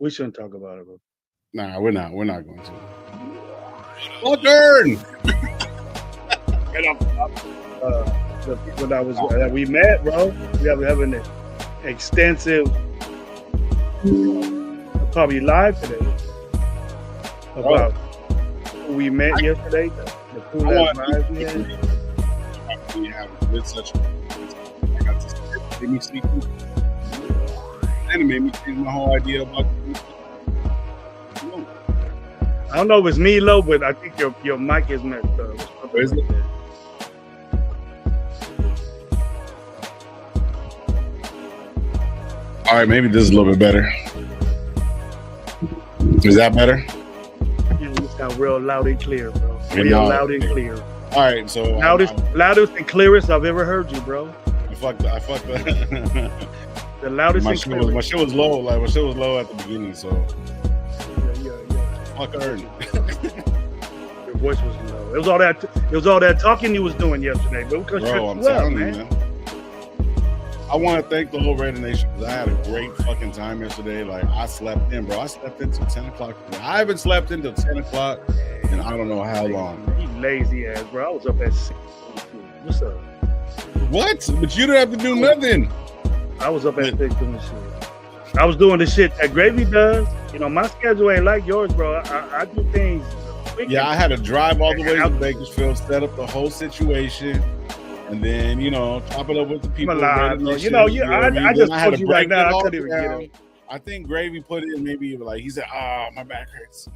We shouldn't talk about it, bro. Nah, we're not. We're not going to. Fuckern! The people that we met, bro. We have having an extensive, probably live today about who we met yesterday. The cool ass live we had. We have with such. I got this. Made me see. And it made me change my whole idea about. I don't know if it's me, low, but I think your mic is messed up. Is it? All right, maybe this is a little bit better. Is that better? Yeah, you sound real loud and clear, bro. Real loud and clear. All right, so loudest and clearest I've ever heard you, bro. I fucked the loudest and clearest. My shit was low. Like my shit was low at the beginning, so yeah. Fuck her. Your voice was low. It was all that talking you was doing yesterday, but bro, I'm telling you, man. I want to thank the whole Raider Nation because I had a great fucking time yesterday. Like, I slept in, bro. I slept in till 10 o'clock. I haven't slept in till 10 o'clock and I don't know how long. You lazy ass, bro. I was up at 6. What's up? What? But you didn't have to do nothing. I was up at 6 doing the shit. I was doing the shit that Gravy does. You know, my schedule ain't like yours, bro. I do things quick. Yeah, I had to drive all the way to Bakersfield, set up the whole situation. And then, you know, chop it up with the people. I just told you right now, I couldn't even get him. I think Gravy put in maybe like he said, my back hurts.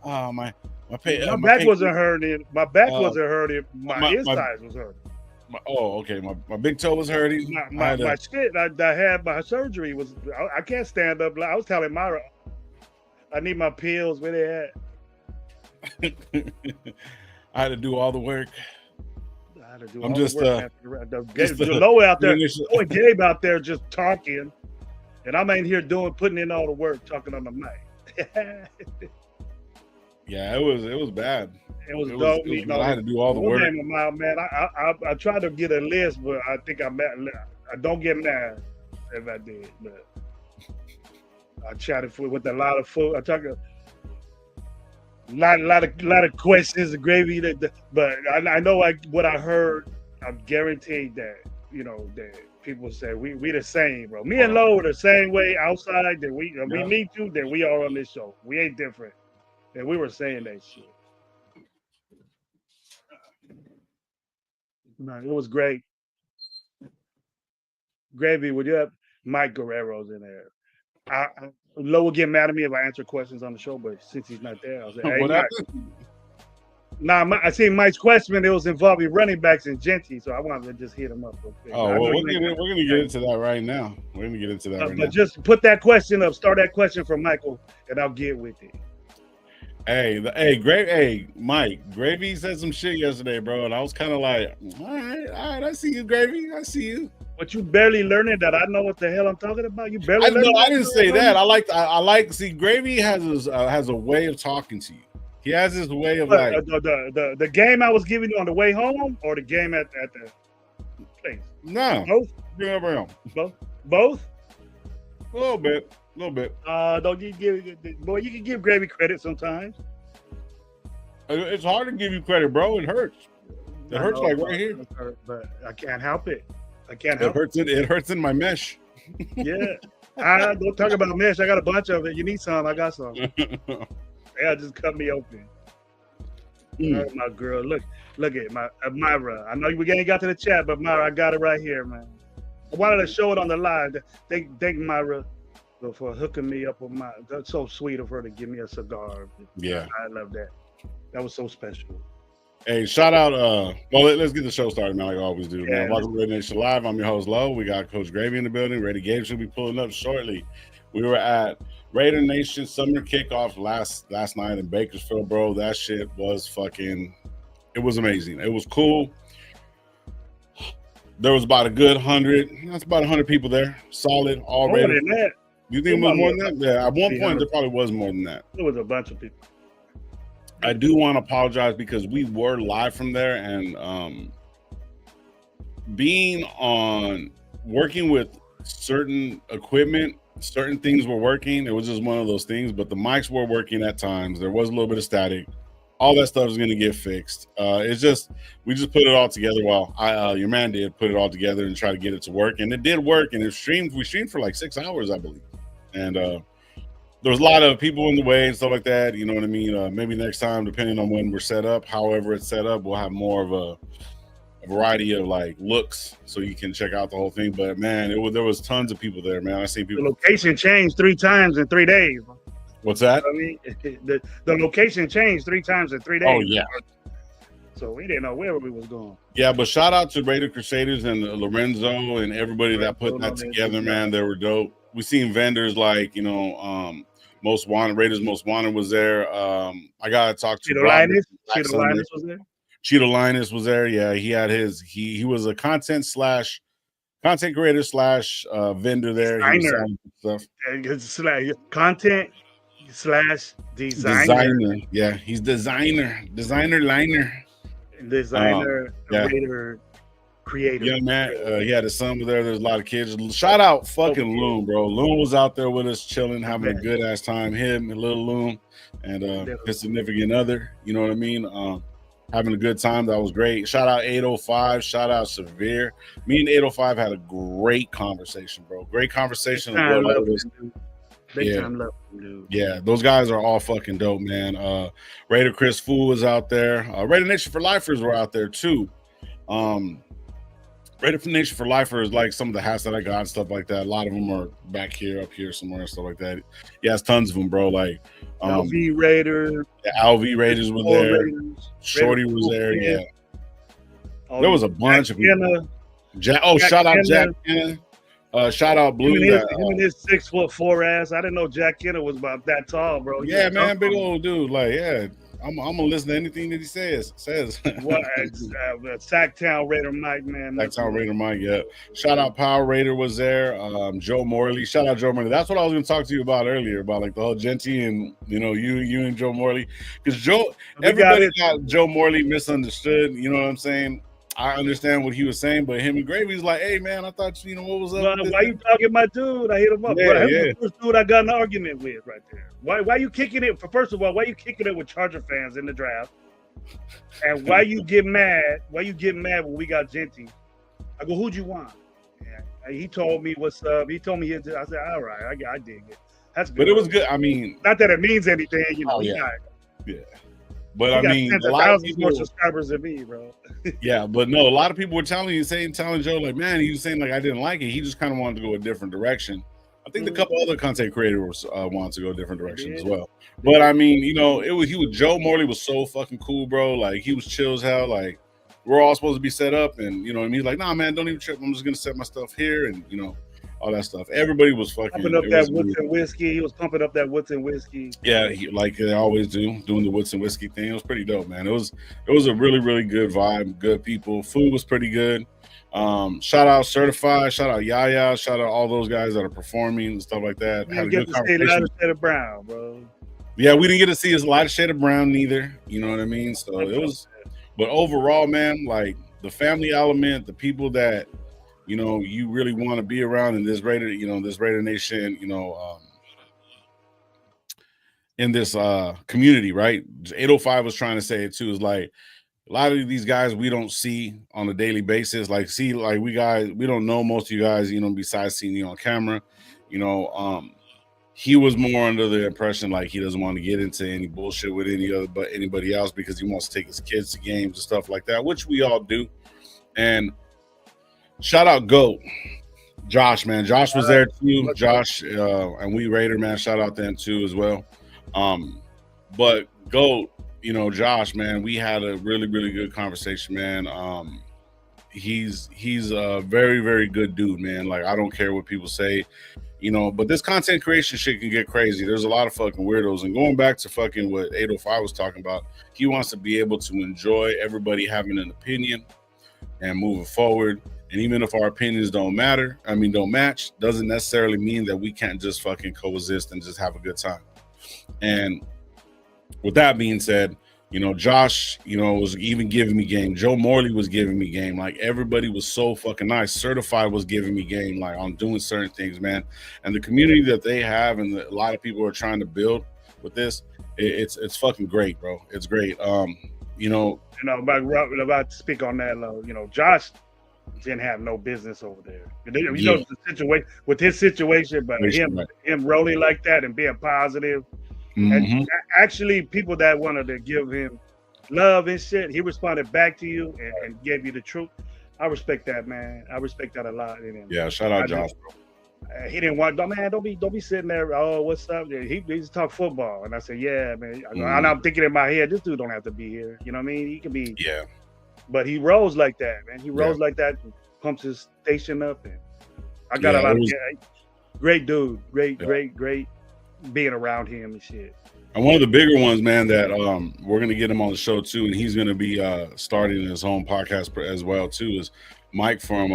My back wasn't hurting. My back wasn't hurting. My insides was hurting. Okay. My big toe was hurting. My shit. I had my surgery was. I can't stand up. I was telling Myra, I need my pills. Where they at? I had to do all the work. I'm just the low out there, Gabe out there just talking, and I'm in here putting in all the work, talking on the mic. Yeah, it was bad. It was dope. I had to do all the work. Man, I tried to get a list, but I think I don't get mad if I did. But I chatted with a lot of food. I talked a lot of questions, Gravy. But I know what I heard. I'm guaranteed that that people say we the same, bro. Me and Lo are the same way outside that we meet you that we are on this show. We ain't different. And we were saying that shit. Man, it was great. Gravy, would you have Mike Guerrero's in there? Lo will get mad at me if I answer questions on the show, but since he's not there, I was like, hey, what happened? I seen Mike's question. It was involving running backs and Genty, so I wanted to just hit him up real quick. Oh, well, we're gonna get into that right now. We're gonna get into that right now. But just put that question up. Start that question from Michael, and I'll get with it. Mike, Gravy said some shit yesterday, bro, and I was kind of like, all right, I see you, Gravy, I see you. But you barely learning that I know what the hell I'm talking about. You barely. I didn't say that. I like. See, Gravy has a way of talking to you. He has this way of like the game I was giving you on the way home, or the game at the place. No, both. Both. A little bit. Don't you you can give Gravy credit sometimes. It's hard to give you credit, bro. It hurts. It hurts like right here. But I can't help it. It hurts in my mesh. Yeah. Don't talk about mesh. I got a bunch of it. You need some? I got some. Yeah, just cut me open. Oh, my girl, look at my Myra. I know we ain't got to the chat, but Myra, I got it right here, man. I wanted to show it on the live. Thank Myra for hooking me up with that's so sweet of her to give me a cigar. Yeah, I love that. That was so special. Hey, shout out. Let's get the show started, man, like I always do. Yeah, man. Welcome to Raider Nation Live. I'm your host, Lo. We got Coach Gravy in the building. Raider Gabe should be pulling up shortly. We were at Raider Nation Summer Kickoff last night in Bakersfield, bro. That shit was it was amazing. It was cool. There was about a good 100. That's about 100 people there. Solid, all Raider. More than that. You think it was more than that? Yeah, at one point, there probably was more than that. There was a bunch of people. I do want to apologize because we were live from there, and working with certain equipment certain things were working. It was just one of those things, but the mics were working at times. There was a little bit of static. All that stuff is going to get fixed. It's just we just put it all together. Well, your man did put it all together and try to get it to work, and it did work. And it streamed. We streamed for like 6 hours, I believe. And there was a lot of people in the way and stuff like that. You know what I mean? Maybe next time, depending on when we're set up, however it's set up, we'll have more of a variety of like looks, so you can check out the whole thing. But man, there was tons of people there, man. I see people. The location changed 3 times in 3 days. What's that? I mean, the location changed 3 times in 3 days. Oh yeah. So we didn't know where we was going. Yeah, but shout out to Raider Crusaders and Lorenzo and everybody that put that together, man. They were dope. We seen vendors like, you know, Most Wanted, Raiders Most Wanted was there. I gotta talk to Cheeto Linus. Cheeto Linus was there. Cheeto Linus was there. Yeah, he had his he was a content creator slash vendor there. Designer. Stuff. Content slash designer. Yeah, he's designer liner. Designer, Raider, creator. Yeah, man. He had his son there. There's a lot of kids. Shout out fucking Loon, bro. Loon was out there with us, chilling, having a good ass time. Him and little Loon and his significant other. You know what I mean? Having a good time. That was great. Shout out 805. Shout out Severe. Me and 805 had a great conversation, bro. Great conversation. Big time love, dude. Yeah, those guys are all fucking dope, man. Raider Chris Fu was out there. Raider Nation for Lifers were out there too. Raider Nation for Lifers, like some of the hats that I got and stuff like that. A lot of them are back here, up here somewhere, and stuff like that. Yeah, it's tons of them, bro. Like LV Raider, the LV Raiders were there. Raiders, Shorty was there. Yeah, there was a bunch of people. Shout out Jack Kenna. Shout out Blue. Him and his 6'4" ass. I didn't know Jack Kenna was about that tall, bro. Yeah, man, big old dude. Like, yeah, I'm gonna listen to anything that he says. What? Sacktown Raider Mike, man. Sacktown Raider Mike. Yeah. Shout out Power Raider was there. Joe Morley. Shout out Joe Morley. That's what I was gonna talk to you about earlier, about like the whole Genty and you and Joe Morley, because everybody got Joe Morley misunderstood. You know what I'm saying? I understand what he was saying, but him and Gravy's like, hey man, I thought what was up? Why you talking my dude? I hit him up. Yeah, the first dude I got an argument with right there. Why you kicking it? First of all, why you kicking it with Charger fans in the draft? And why you get mad? Why you get mad when we got Genty? I go, who'd you want? And he told me what's up. He told me his. I said, all right, I dig it. That's good. But it was good. I mean, not that it means anything, you know. Yeah. But I mean, a lot of people more subscribers than me, bro. Yeah, but no, a lot of people were telling Joe, like, man, he was saying like I didn't like it. He just kind of wanted to go a different direction. I think a couple other content creators wanted to go a different direction as well. But I mean, Joe Morley was so fucking cool, bro. Like he was chill as hell. Like we're all supposed to be set up, and and he's like, nah, man, don't even trip. I'm just gonna set my stuff here, and all that stuff. Everybody was fucking pumping up that Woodson whiskey. He was pumping up that Woodson whiskey. Yeah, like they always do, doing the Woodson whiskey thing. It was pretty dope, man. It was a really, really good vibe. Good people. Food was pretty good. Shout out Certified. Shout out Yaya. Shout out all those guys that are performing and stuff like that. Had a good conversation. A lot of shade of brown, bro. Yeah, we didn't get to see a lot of shade of brown neither. You know what I mean? So it was, but overall, man, like the family element, the people that you really want to be around in this Raider, this Raider Nation, in this community, right? 805 was trying to say it too, is like a lot of these guys we don't see on a daily basis. Like, we don't know most of you guys, besides seeing you on camera. He was more under the impression like he doesn't want to get into any bullshit with anybody else because he wants to take his kids to games and stuff like that, which we all do. And shout out GOAT, Josh, man. Josh was there too. Josh and we Raider, man. Shout out them too as well. But GOAT, Josh, man, we had a really, really good conversation, man. He's a very, very good dude, man. Like, I don't care what people say, but this content creation shit can get crazy. There's a lot of fucking weirdos. And going back to fucking what 805 was talking about, he wants to be able to enjoy everybody having an opinion and moving forward. And even if our opinions don't match, doesn't necessarily mean that we can't just fucking coexist and just have a good time. And with that being said, You know, Josh, you know, was even giving me game. Joe Morley was giving me game. Like everybody was so fucking nice. Certified was giving me game. Like on doing certain things, man. And the community that they have, and a lot of people are trying to build with this, it's fucking great, bro. It's great. You know, about to speak on that, though. You know, Josh didn't have no business over there. You know the situation with his situation, but him rolling like that and being positive. And actually, people that wanted to give him love and shit, he responded back to you and gave you the truth. I respect that, man. I respect that a lot. Yeah, shout out Josh, bro. He didn't want, man. Don't be sitting there. Oh, what's up? He just talk football, and I said, yeah, man. And I'm thinking in my head, this dude don't have to be here. You know what I mean? He can be. Yeah. But he rolls like that, man. He rolls like that, and pumps his station up, and I got a lot of great dude, great being around him and shit. And one of the bigger ones, man, that we're gonna get him on the show too, and he's gonna be starting his own podcast as well too, is Mike from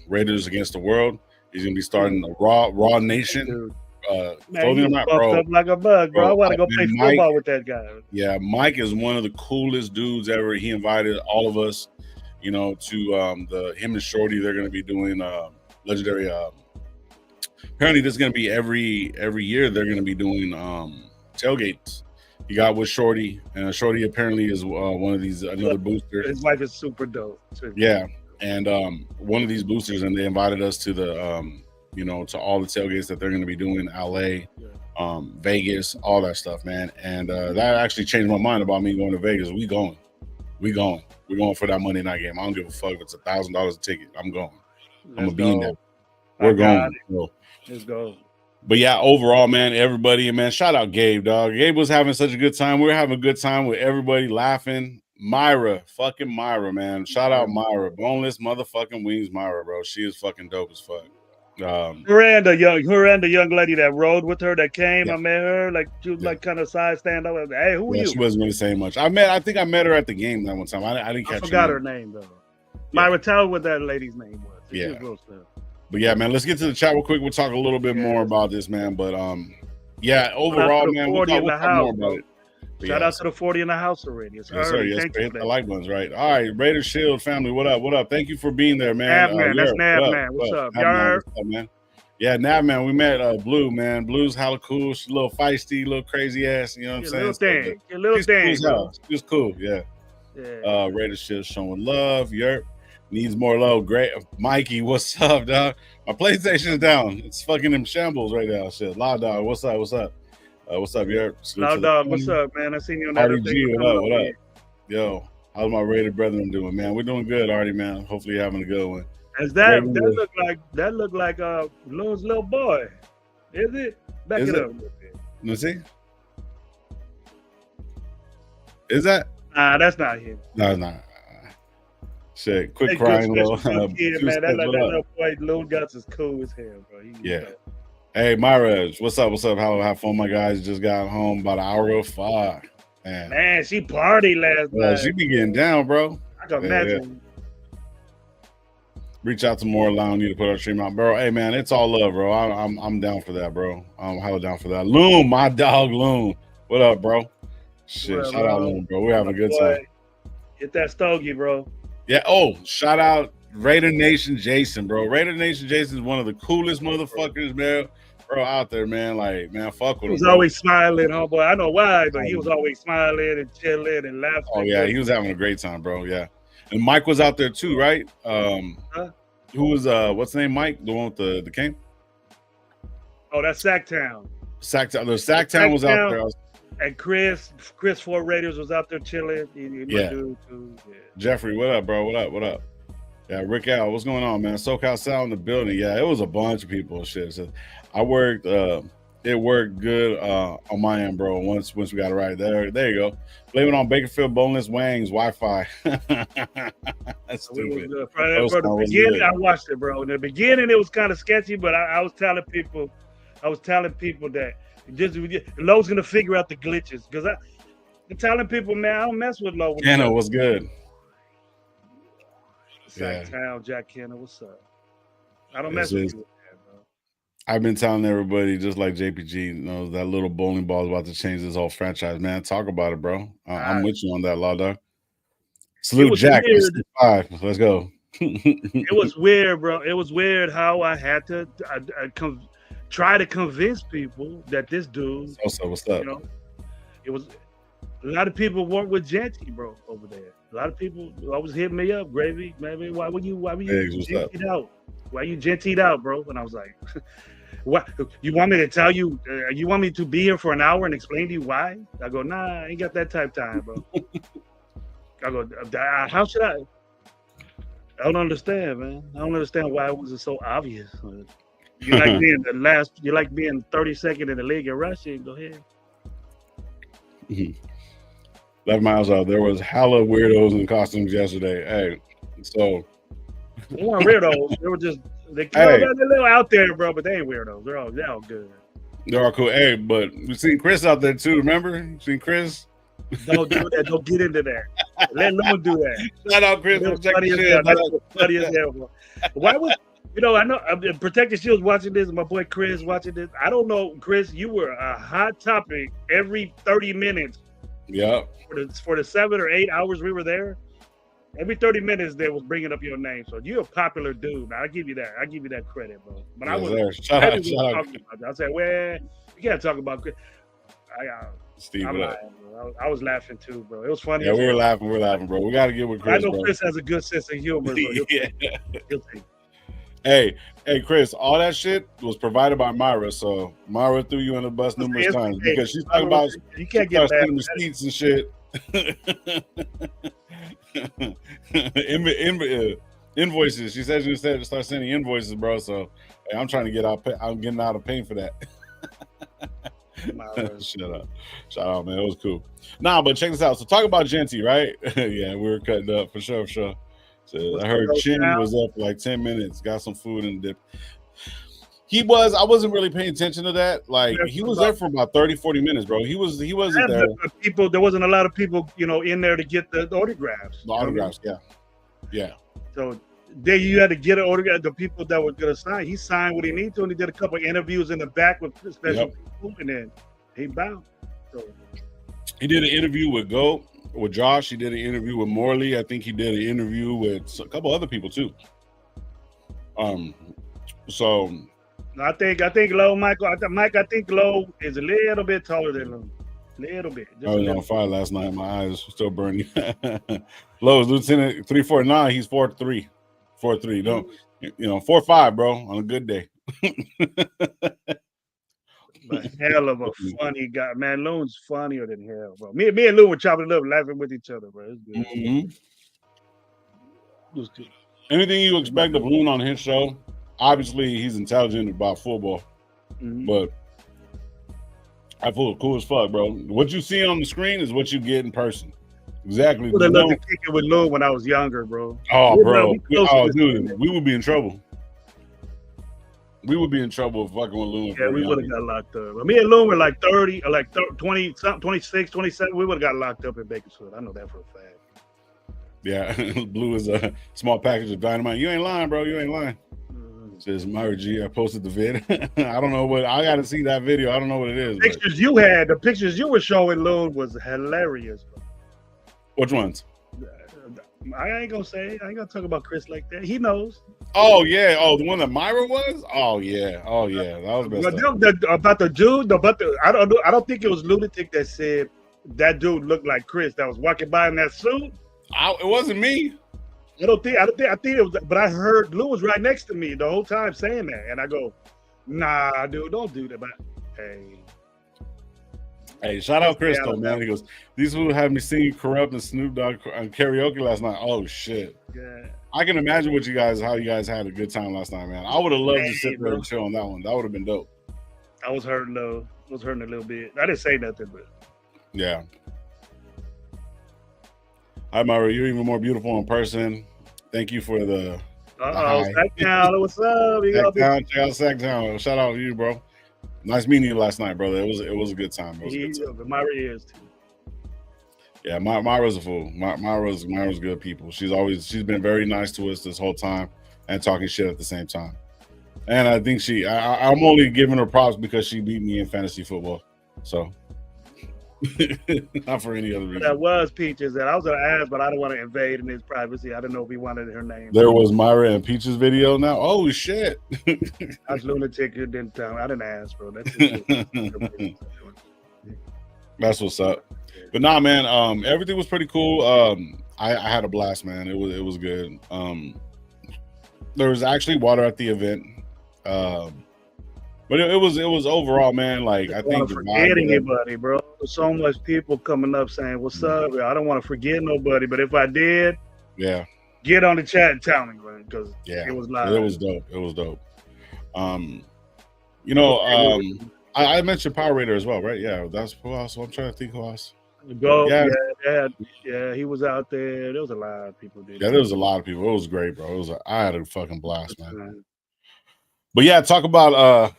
Raiders Against the World. He's gonna be starting the Raw Nation. Man, he's buffed up like a bug, bro. I want to go play football with that guy. Yeah, Mike is one of the coolest dudes ever. He invited all of us, you know, to him and Shorty. They're gonna be doing legendary. Apparently, this is gonna be every year. They're gonna be doing tailgates. He got with Shorty, and Shorty apparently is one of these another booster. His wife is super dope too. Yeah, and one of these boosters, and they invited us to the you know, to all the tailgates that they're going to be doing in LA, Vegas, all that stuff, man. And that actually changed my mind about me going to Vegas. We going for that Monday night game. I don't give a fuck if it's $1,000 a ticket. I'm going. I'm gonna be in there. We're going. Let's go. But yeah, overall, man, everybody, and man, shout out Gabe, dog. Gabe was having such a good time. We were having a good time with everybody laughing. Fucking Myra, man. Shout out Myra. Boneless motherfucking wings, Myra, bro. She is fucking dope as fuck. Her and the young lady that rode with her that came. I met her, like she was like kind of side stand up. Hey, who are you? She wasn't really saying much. I think I met her at the game that one time. I didn't catch. I forgot her name though. Myra, tell what that lady's name was. Yeah. But yeah, man, let's get to the chat real quick. We'll talk a little bit more about this, man. But yeah, overall, man, we'll talk more about it. Shout out to the 40 in the house already. It's yes, sir. Yes, hit the like buttons, right? All right, Raider Shield family, what up? What up? Thank you for being there, man. Navman, that's Navman. What's up, what's up, man? Yeah, Navman, we met Blue, man. Blue's hella cool. She's a little feisty, little crazy ass. You know what I'm saying? Little thing. She's cool, yeah. Raider Shield showing love. Yerp needs more love. Great, Mikey. What's up, dog? My PlayStation's down. It's fucking in shambles right now. Shit, La Dog. What's up? What's up? What's up, Yerp? No, dog. What's up, man? I seen you on that. RDG, what up? Yo, how's my Raider brethren doing, man? We're doing good, Artie, man. Hopefully, you're having a good one. Is that look like Loon's little boy? Is it? Back it up. Let's see. Is that? Nah, that's not him. No, it's not. Shit, quick crying little kid, man. That little boy, Loon Guts is cool as hell, bro. Hey, Myra, what's up? What's up? How fun, my guys? Just got home about an hour ago. Fuck, man, she partied last night. She be getting down, bro. I can imagine. Reach out to more, allowing you to put our stream out, bro. Hey, man, it's all love, bro. I'm down for that, bro. I'm hella down for that. Loon, my dog, Loon. What up, bro? Shit, shout out Loon, bro. We're having a good time. Hit that stogie, bro. Yeah. Oh, shout out Raider Nation Jason, bro. Raider Nation Jason is one of the coolest motherfuckers, man. Bro, out there, man. Like, man, fuck with him. He was always smiling, homeboy. I know why, but he was always smiling and chilling and laughing. Oh yeah, he was having a great time, bro. Yeah. And Mike was out there too, right? Who was what's the name? Mike, the one with the cane? Oh, that's Sacktown. Sacktown was out there. And Chris Fort Raiders was out there chilling. Yeah. Jeffrey, what up, bro? What up? Yeah, Rick Al, what's going on, man? SoCal Sal in the building. Yeah, it was a bunch of people and shit. So I worked. It worked good on my end, bro. Once we got it right there you go. Blame it on Bakerfield Boneless Wangs Wi-Fi. That's stupid. From the beginning, I watched it, bro. In the beginning, it was kind of sketchy, but I was telling people that Lowe's gonna figure out the glitches because I'm telling people, man, I don't mess with Lowe. Kenna, what's good? Sacktown, Jack Kenna, what's up? I don't mess with you. I've been telling everybody, just like JPG knows, that little bowling ball is about to change this whole franchise, man. Talk about it, bro. I'm with you on that, Law Dog. It Salute was Jack. weird. 5. Let's go. It was weird, bro. It was weird how I had to try to convince people that this dude, What's up? you know, it was a lot of people weren't with Genty, bro, over there. A lot of people always hitting me up, Gravy, man. Why were you Genty'd out? Why you Genty'd out, bro? And I was like, what? You want me to tell you? You want me to be here for an hour and explain to you why? I go, nah, I ain't got that type of time, bro. I go, how should I? I don't understand, man. I don't understand why it was so obvious. You like being the last. You like being 32nd in the league in rushing. Go ahead. 11 miles out. There was hella weirdos in costumes yesterday. Hey, so they weren't weirdos. They were just they're a little out there, bro. But they ain't weirdos. They're all good. They're all cool. Hey, but we seen Chris out there too. Remember? You seen Chris? Don't do that. Don't get into that. Let no one do that. Shout out Chris. Funny as hell, bro. Why was I know Protected Shield's watching this. My boy Chris watching this. I don't know, Chris. You were a hot topic every 30 minutes. Yeah. For the 7 or 8 hours we were there, every 30 minutes they was bringing up your name. So you're a popular dude. Now, I give you that. I give you that credit, bro. But I was shout out. I said, well, you can't talk about Chris. Steve, I was laughing too, bro. It was funny. Yeah, we were laughing, bro. We got to get with Chris. I know Chris has a good sense of humor. So he'll take Hey, Chris, all that shit was provided by Myra. So Myra threw you on the bus numerous times because she's talking about you can't get sending receipts and shit. Invoices. She said you said to start sending invoices, bro. So hey, I'm trying to get out. I'm getting out of paying for that. Shout out, man. It was cool. Nah, but check this out. So talk about Genty, right? Yeah, we were cutting up for sure. So I heard Chin was up for like 10 minutes, got some food and dip. I wasn't really paying attention to that. Like he was there for about 30, 40 minutes, bro. He wasn't there. There wasn't a lot of people, in there to get the autographs. The autographs, yeah. So then you had to get an autograph. The people that were gonna sign, he signed what he needed to, and he did a couple of interviews in the back with special people, and then he bounced. So he did an interview with Josh. He did an interview with Morley. I think he did an interview with a couple other people too. So I think Low Michael. I think Low is a little bit taller than Low. Little bit. I was on fire last night. My eyes were still burning. Low is Lieutenant 349. He's 4'3". 4'3". Don't 4'5", bro, on a good day. A hell of a funny guy, man. Loon's funnier than hell, bro. Me and Loon were chopping it up, laughing with each other, bro. It's good. Mm-hmm. It was good. Anything you expect of Loon on his show? Obviously, he's intelligent about football, but I feel cool as fuck, bro. What you see on the screen is what you get in person. Exactly. I would have loved to kick it with Loon when I was younger, bro. Oh, bro. Dude, we would be in trouble. We would be in trouble if fucking with Loon. Yeah, we would have got locked up. Me and Loon were like 30 or like 20, 26, 27. We would have got locked up in Bakersfield. I know that for a fact. Yeah, Blue is a small package of dynamite. You ain't lying, bro. You ain't lying. Says Myra G. I posted the vid. I don't know what I got to see that video. I don't know what it is. The pictures you were showing, Loon, was hilarious, bro. Which ones? I ain't gonna say. I ain't gonna talk about Chris like that. He knows. Oh yeah. Oh, the one that Myra was. Oh yeah. That was best. About the dude. I don't think it was Lunatic that said that dude looked like Chris that was walking by in that suit. It wasn't me. I think it was, but I heard Lou was right next to me the whole time saying that, and I go, "Nah, dude, don't do that." But hey, shout out Chris though, man. He goes, "These people had me singing Corrupt and Snoop Dogg on karaoke last night." Oh shit! Yeah, I can imagine how you guys had a good time last night, man. I would have loved to sit there and chill on that one. That would have been dope. I was hurting though. I was hurting a little bit. I didn't say nothing, but yeah. Hi, Myra. You're even more beautiful in person. Thank you for the. Sacktown. What's up? Sacktown. Shout out to you, bro. Nice meeting you last night, brother. It was a good time. But Myra is too. Yeah, Myra's a fool. Myra's good people. She's been very nice to us this whole time and talking shit at the same time. And I think I'm only giving her props because she beat me in fantasy football. So, not for any other reason. That was Peaches that I was going to ask, but I don't want to invade in his privacy. I didn't know if he wanted her name. There was Myra and Peaches video now. Oh, shit. I was lunatic. You didn't tell me. I didn't ask, bro. That's what's up. But nah, man, everything was pretty cool. I had a blast, man. It was good. There was actually water at the event. But it was overall, man. Like I think forgetting anybody, bro. There's so much people coming up saying, "What's up?" I don't want to forget nobody, but if I did, yeah, get on the chat and tell me, man, because it was live. It was dope. It was dope. I mentioned Power Raider as well, right? Yeah, that's who else. I'm trying to think who else. Yeah, he was out there. There was a lot of people. Yeah, there was a lot of people. It was great, bro. I had a fucking blast, man. But yeah, talk about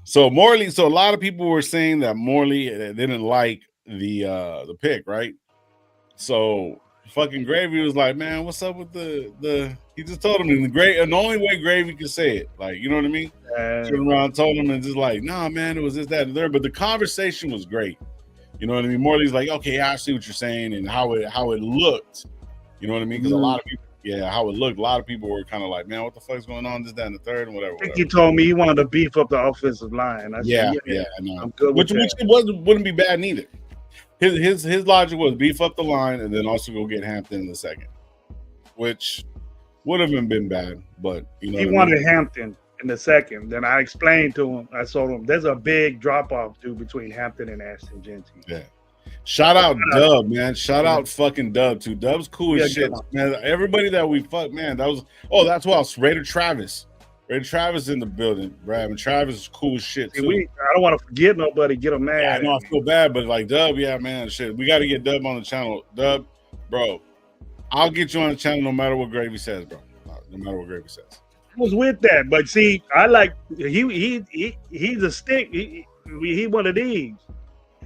so Morley. So a lot of people were saying that Morley didn't like the pick, right? So fucking Gravy was like, man, what's up with the? He just told him in the only way Gravy could say it, like, you know what I mean? Turned around, told him, and just like, nah, man, it was this, that, and there. But the conversation was great. You know what I mean? Morley's like, okay, I see what you're saying and how it looked. You know what I mean? Because a lot of people, how it looked. A lot of people were kind of like, man, what the fuck's going on? This, that, and the third, and whatever. I think he told me he wanted to beef up the offensive line. I said, I know. I'm good with which wouldn't be bad neither. His logic was beef up the line and then also go get Hampton in the second, which would have been bad. But you know, he wanted Hampton in the second. Then I explained to him. I told him there's a big drop off between Hampton and Ashton Genty. Yeah. Shout out Dub, man. Shout out fucking Dub too. Dub's cool as shit, man. Everybody that we fuck, man. That's who else? Raider Travis. Raider Travis in the building, Brad. And Travis is cool as shit too. I don't want to forget nobody. Get him mad. Yeah, I know. I feel bad, but like Dub, yeah, man. Shit, we got to get Dub on the channel. Dub, bro, I'll get you on the channel no matter what Gravy says, bro. No matter what Gravy says. I was with that, but see, I like he's a stick. He one of these.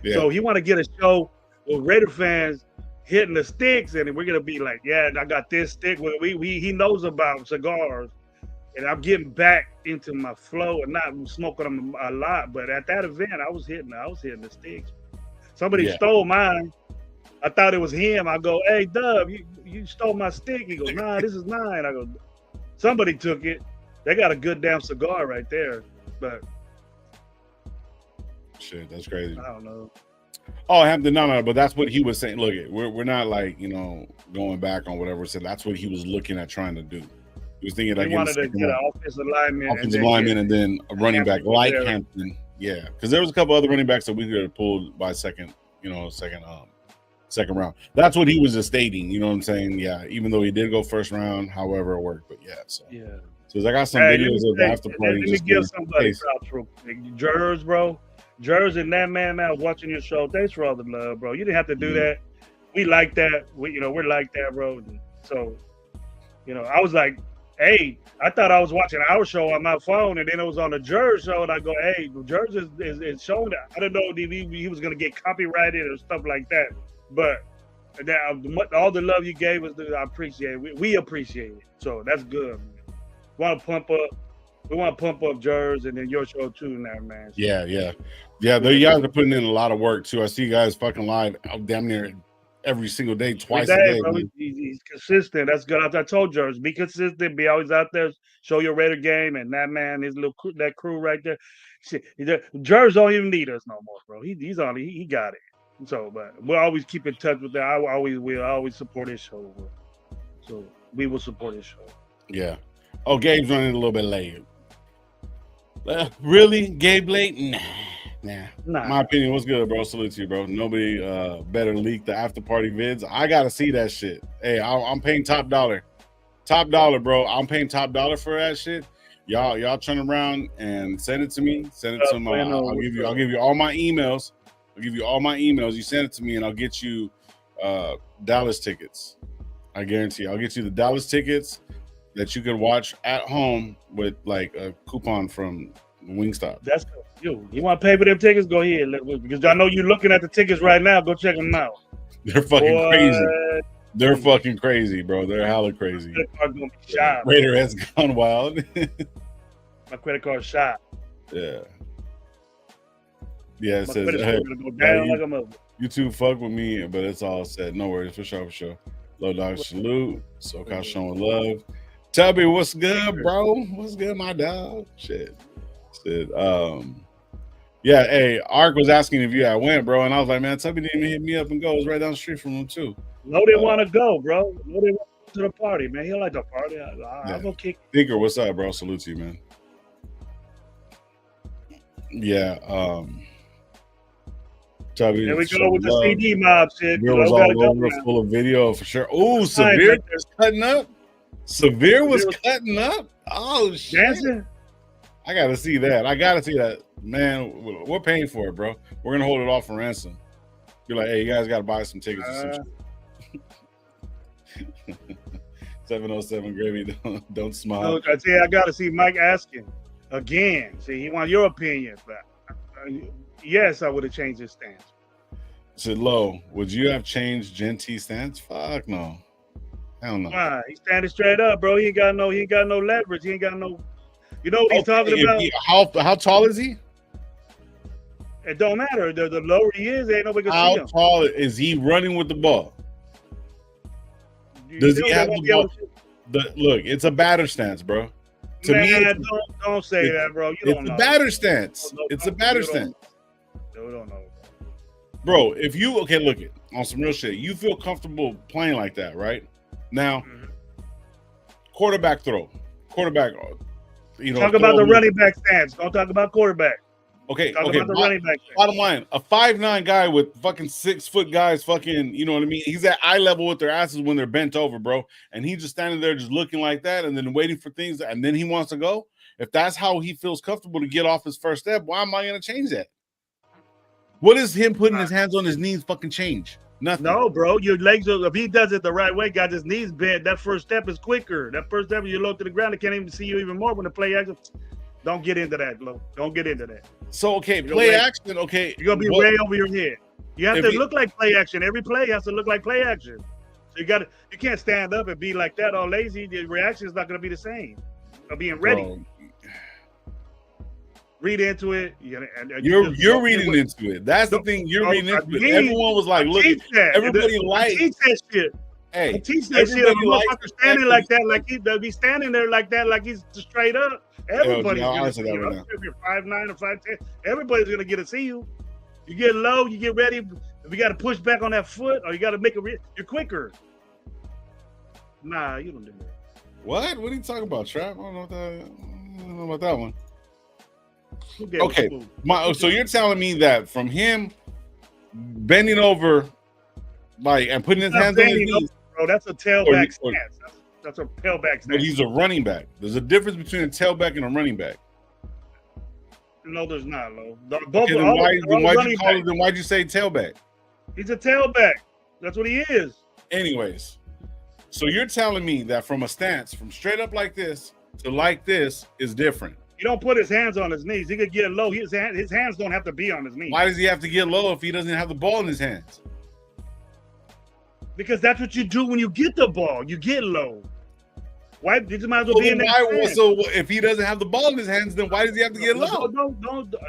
Yeah. So he want to get a show with Raider fans hitting the sticks, and we're gonna be like, yeah, I got this stick. He knows about cigars, and I'm getting back into my flow and not smoking them a lot. But at that event, I was hitting the sticks. Somebody stole mine. I thought it was him. I go, hey, Dub, you stole my stick. He goes, nah, this is mine. I go, somebody took it. They got a good damn cigar right there, but. Shit, that's crazy. I don't know. Oh, Hampton, no, but that's what he was saying. Look, we're not like, you know, going back on whatever. So that's what he was looking at trying to do. He was thinking like he wanted to get an offensive lineman, and then a running back like Hampton. Yeah, because there was a couple other running backs that we could have pulled by second round. That's what he was just stating. You know what I'm saying? Yeah, even though he did go first round, however it worked. But yeah, so I got some videos of the after party. Let me give somebody props real quick. Jers, bro. Jers and that man watching your show. Thanks for all the love, bro. You didn't have to do that. We like that. We're like that, bro. So, I was like, hey, I thought I was watching our show on my phone, and then it was on the Jers show, and I go, hey, Jers is showing that. I don't know if he was gonna get copyrighted or stuff like that, but all the love you gave us, I appreciate it. We appreciate it. So that's good. Man. We want to pump up Jers and then your show too now, man. So, yeah. You guys are putting in a lot of work too. I see you guys fucking live damn near every single day, twice a day. Bro, he's consistent. That's good. I told Jers, be consistent, be always out there, show your Raider game, and that man, that crew right there. Jers don't even need us no more, bro. He's on. He got it. So, but we'll always keep in touch with that. I always support his show, bro. So we will support his show. Yeah. Oh, Gabe's running a little bit late. Really? Gabe late? Nah. My opinion, what's good, bro? Salute to you, bro. Nobody better leak the after party vids. I gotta see that shit. Hey, I'm paying top dollar. Top dollar, bro. I'm paying top dollar for that shit. Y'all turn around and send it to me. Send it to my I'll give you all my emails. You send it to me and I'll get you Dallas tickets. I guarantee I'll get you the Dallas tickets that you can watch at home with like a coupon from Wingstop. That's you. You want to pay for them tickets? Go ahead, because I know you're looking at the tickets right now. Go check them out. They're fucking crazy. They're fucking crazy, bro. They're hella crazy. Raider has gone wild. My credit card shot. Yeah. Yeah, it My says, credit hey, score gonna go down like a mother. you two fuck with me, but it's all said. No worries, for sure, for sure. Low dog salute. SoCal showing love. Tubby, what's good, bro? What's good, my dog? Shit. Yeah, hey, Ark was asking if you had went, bro, and I was like, man, Tubby didn't even hit me up and go. It was right down the street from him too. No, they want to go, bro. No, they want to go to the party, man. He like the party. I'll go kick. Thinker, what's up, bro? Salute to you, man. Yeah, Tubby. Here we go with the CD mob shit. Severe was all over, full of video for sure. Oh, Severe was cutting up. Severe was cutting up. Oh shit! Dancing? I gotta see that. Man, we're paying for it, bro. We're gonna hold it off for ransom. Be like, hey, you guys gotta buy some tickets or some shit. 707 Gravy, don't smile. No, I gotta see Mike asking again. See, he wants your opinion, but yes, I would have changed his stance. Said Low, would you have changed Gent's stance? Fuck no. Hell no. Why? He's standing straight up, bro. He ain't got no leverage. He ain't got no. You know what he's talking about? How tall is he? It don't matter. The lower he is, ain't nobody can see him. How tall is he running with the ball? Does he have the ball? Look, it's a batter stance, bro. To me, don't say that, bro. You don't know. It's a batter stance. It's a batter stance. You don't know. Bro, if you look it on some real shit, you feel comfortable playing like that, right? Now, quarterback throw. Quarterback, talk about the running back stance. Don't talk about quarterback. Okay. Talk about the running back stance. Bottom line, a 5'9" guy with fucking 6 foot guys, fucking, you know what I mean? He's at eye level with their asses when they're bent over, bro. And he's just standing there just looking like that and then waiting for things, and then he wants to go. If that's how he feels comfortable to get off his first step, why am I going to change that? What is him putting his hands on his knees fucking change? Nothing. No, bro. Your legs are, if he does it the right way, got his knees bent, that first step is quicker. That first step, you're low to the ground. They can't even see you even more when the play action. Don't get into that, Lo. Don't get into that. So, okay, play action, okay. You're going to be way over your head. You have to look like play action. Every play has to look like play action. So you can't stand up and be like that all lazy. The reaction is not going to be the same. Of being ready. Bro. Read into it. You're reading into it. That's the thing. You're reading into it. Everyone was like, look, everybody likes. Teach that shit. Hey, teach that shit. If a motherfucker standing like that, like they'll be standing there like that, like he's straight up. Everybody's gonna see you. If you're 5'9" or 5'10", everybody's gonna get to see you. You get low, you get ready. If you got to push back on that foot, or you got to make you're quicker. Nah, you don't do that. What? What are you talking about, Trap? I don't know about that one. Okay, so you're telling me that from him bending over, like, and putting his hands on his knees, bro, that's a tailback stance. That's a tailback stance. But he's a running back. There's a difference between a tailback and a running back. No, there's not, Lo. Why'd you say tailback? He's a tailback. That's what he is. Anyways, so you're telling me that from a stance, from straight up like this to like this is different. You don't put his hands on his knees. He could get low. His hands don't have to be on his knees. Why does he have to get low if he doesn't have the ball in his hands? Because that's what you do when you get the ball. You get low. Why? You might as well be in that. So if he doesn't have the ball in his hands, then why does he have to get low?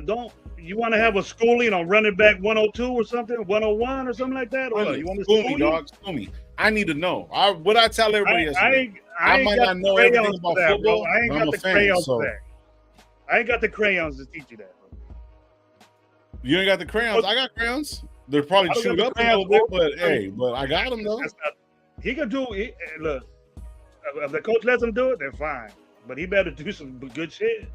Don't. You want to have a schooling on running back 102 or something, 101 or something like that? Or you want to school me, dog? School me. I need to know. What I tell everybody yesterday. I might not know everything about football. I ain't got the crayons for that. I ain't got the crayons to teach you that. You ain't got the crayons. I got crayons. They're probably chewed up a little bit, but I got them though. He can do it. Look, if the coach lets him do it, then fine. But he better do some good shit.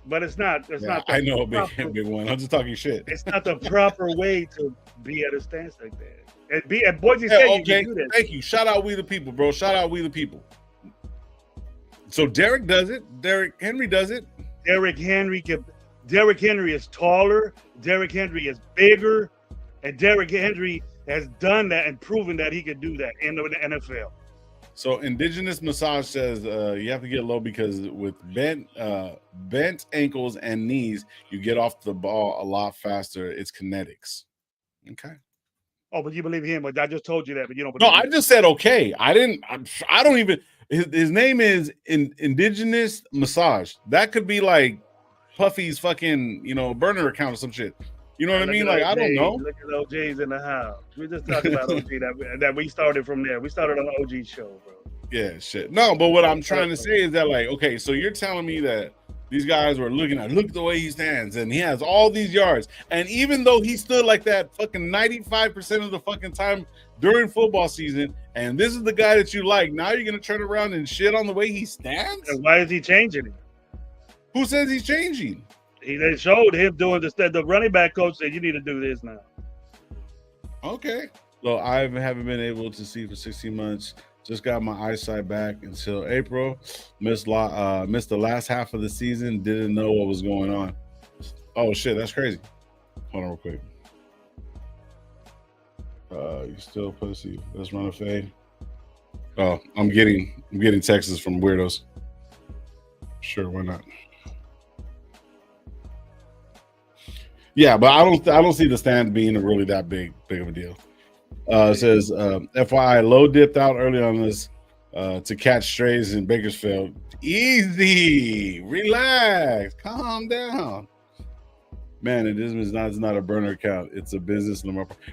But it's not. I know a big one. I'm just talking shit. It's not the proper way to be at a stance like that. And Boise State, you can do that. Thank you. Shout out We the People, bro. Shout out We the People. So Derek does it. Derek Henry does it. Derek Henry is taller. Derek Henry is bigger, and Derek Henry has done that and proven that he could do that in the NFL. So Indigenous Massage says you have to get low because with bent ankles and knees, you get off the ball a lot faster. It's kinetics. Okay. Oh, but you believe him? But I just told you that, but you don't. No, I just said okay. I don't even. His name is Indigenous Massage. That could be like Puffy's fucking, burner account or some shit. You know what I mean? Like, I don't know. Look at OG's in the house. We just talked about OG that we started from there. We started on the OG show, bro. Yeah, shit. No, but what I'm trying to say is that, like, okay, so you're telling me that these guys were look at the way he stands, and he has all these yards, and even though he stood like that fucking 95% of the fucking time during football season, and this is the guy that you like, now you're gonna turn around and shit on the way he stands? And why is he changing it? Who says he's changing? They showed him doing the running back coach said you need to do this now. Okay. So I haven't been able to see for 16 months. Just got my eyesight back until April. Missed the last half of the season. Didn't know what was going on. Oh shit, that's crazy. Hold on real quick. You still pussy. Let's run a fade. Oh, I'm getting texts from weirdos. Sure, why not? Yeah, but I don't see the stand being really that big of a deal. It says, FYI, Low dipped out early on this to catch strays in Bakersfield. Easy, relax, calm down. Man, it is not a burner account. It's a business.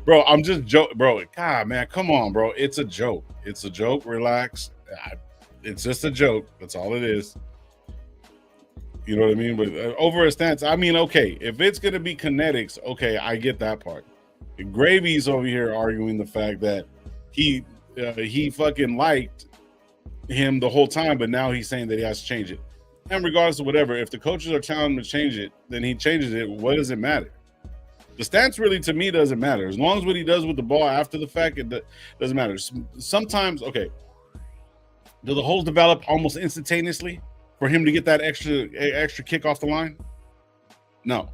Bro, I'm just joking. Bro, God, man, come on, bro. It's a joke. It's a joke. Relax. It's just a joke. That's all it is. You know what I mean? But over a stance, I mean, okay, if it's going to be kinetics, okay, I get that part. Gravy's over here arguing the fact that he fucking liked him the whole time, but now he's saying that he has to change it. And regardless of whatever, if the coaches are telling him to change it, then he changes it. What does it matter? The stance really, to me, doesn't matter. As long as what he does with the ball after the fact, it doesn't matter. Sometimes, okay, do the holes develop almost instantaneously for him to get that extra kick off the line? No.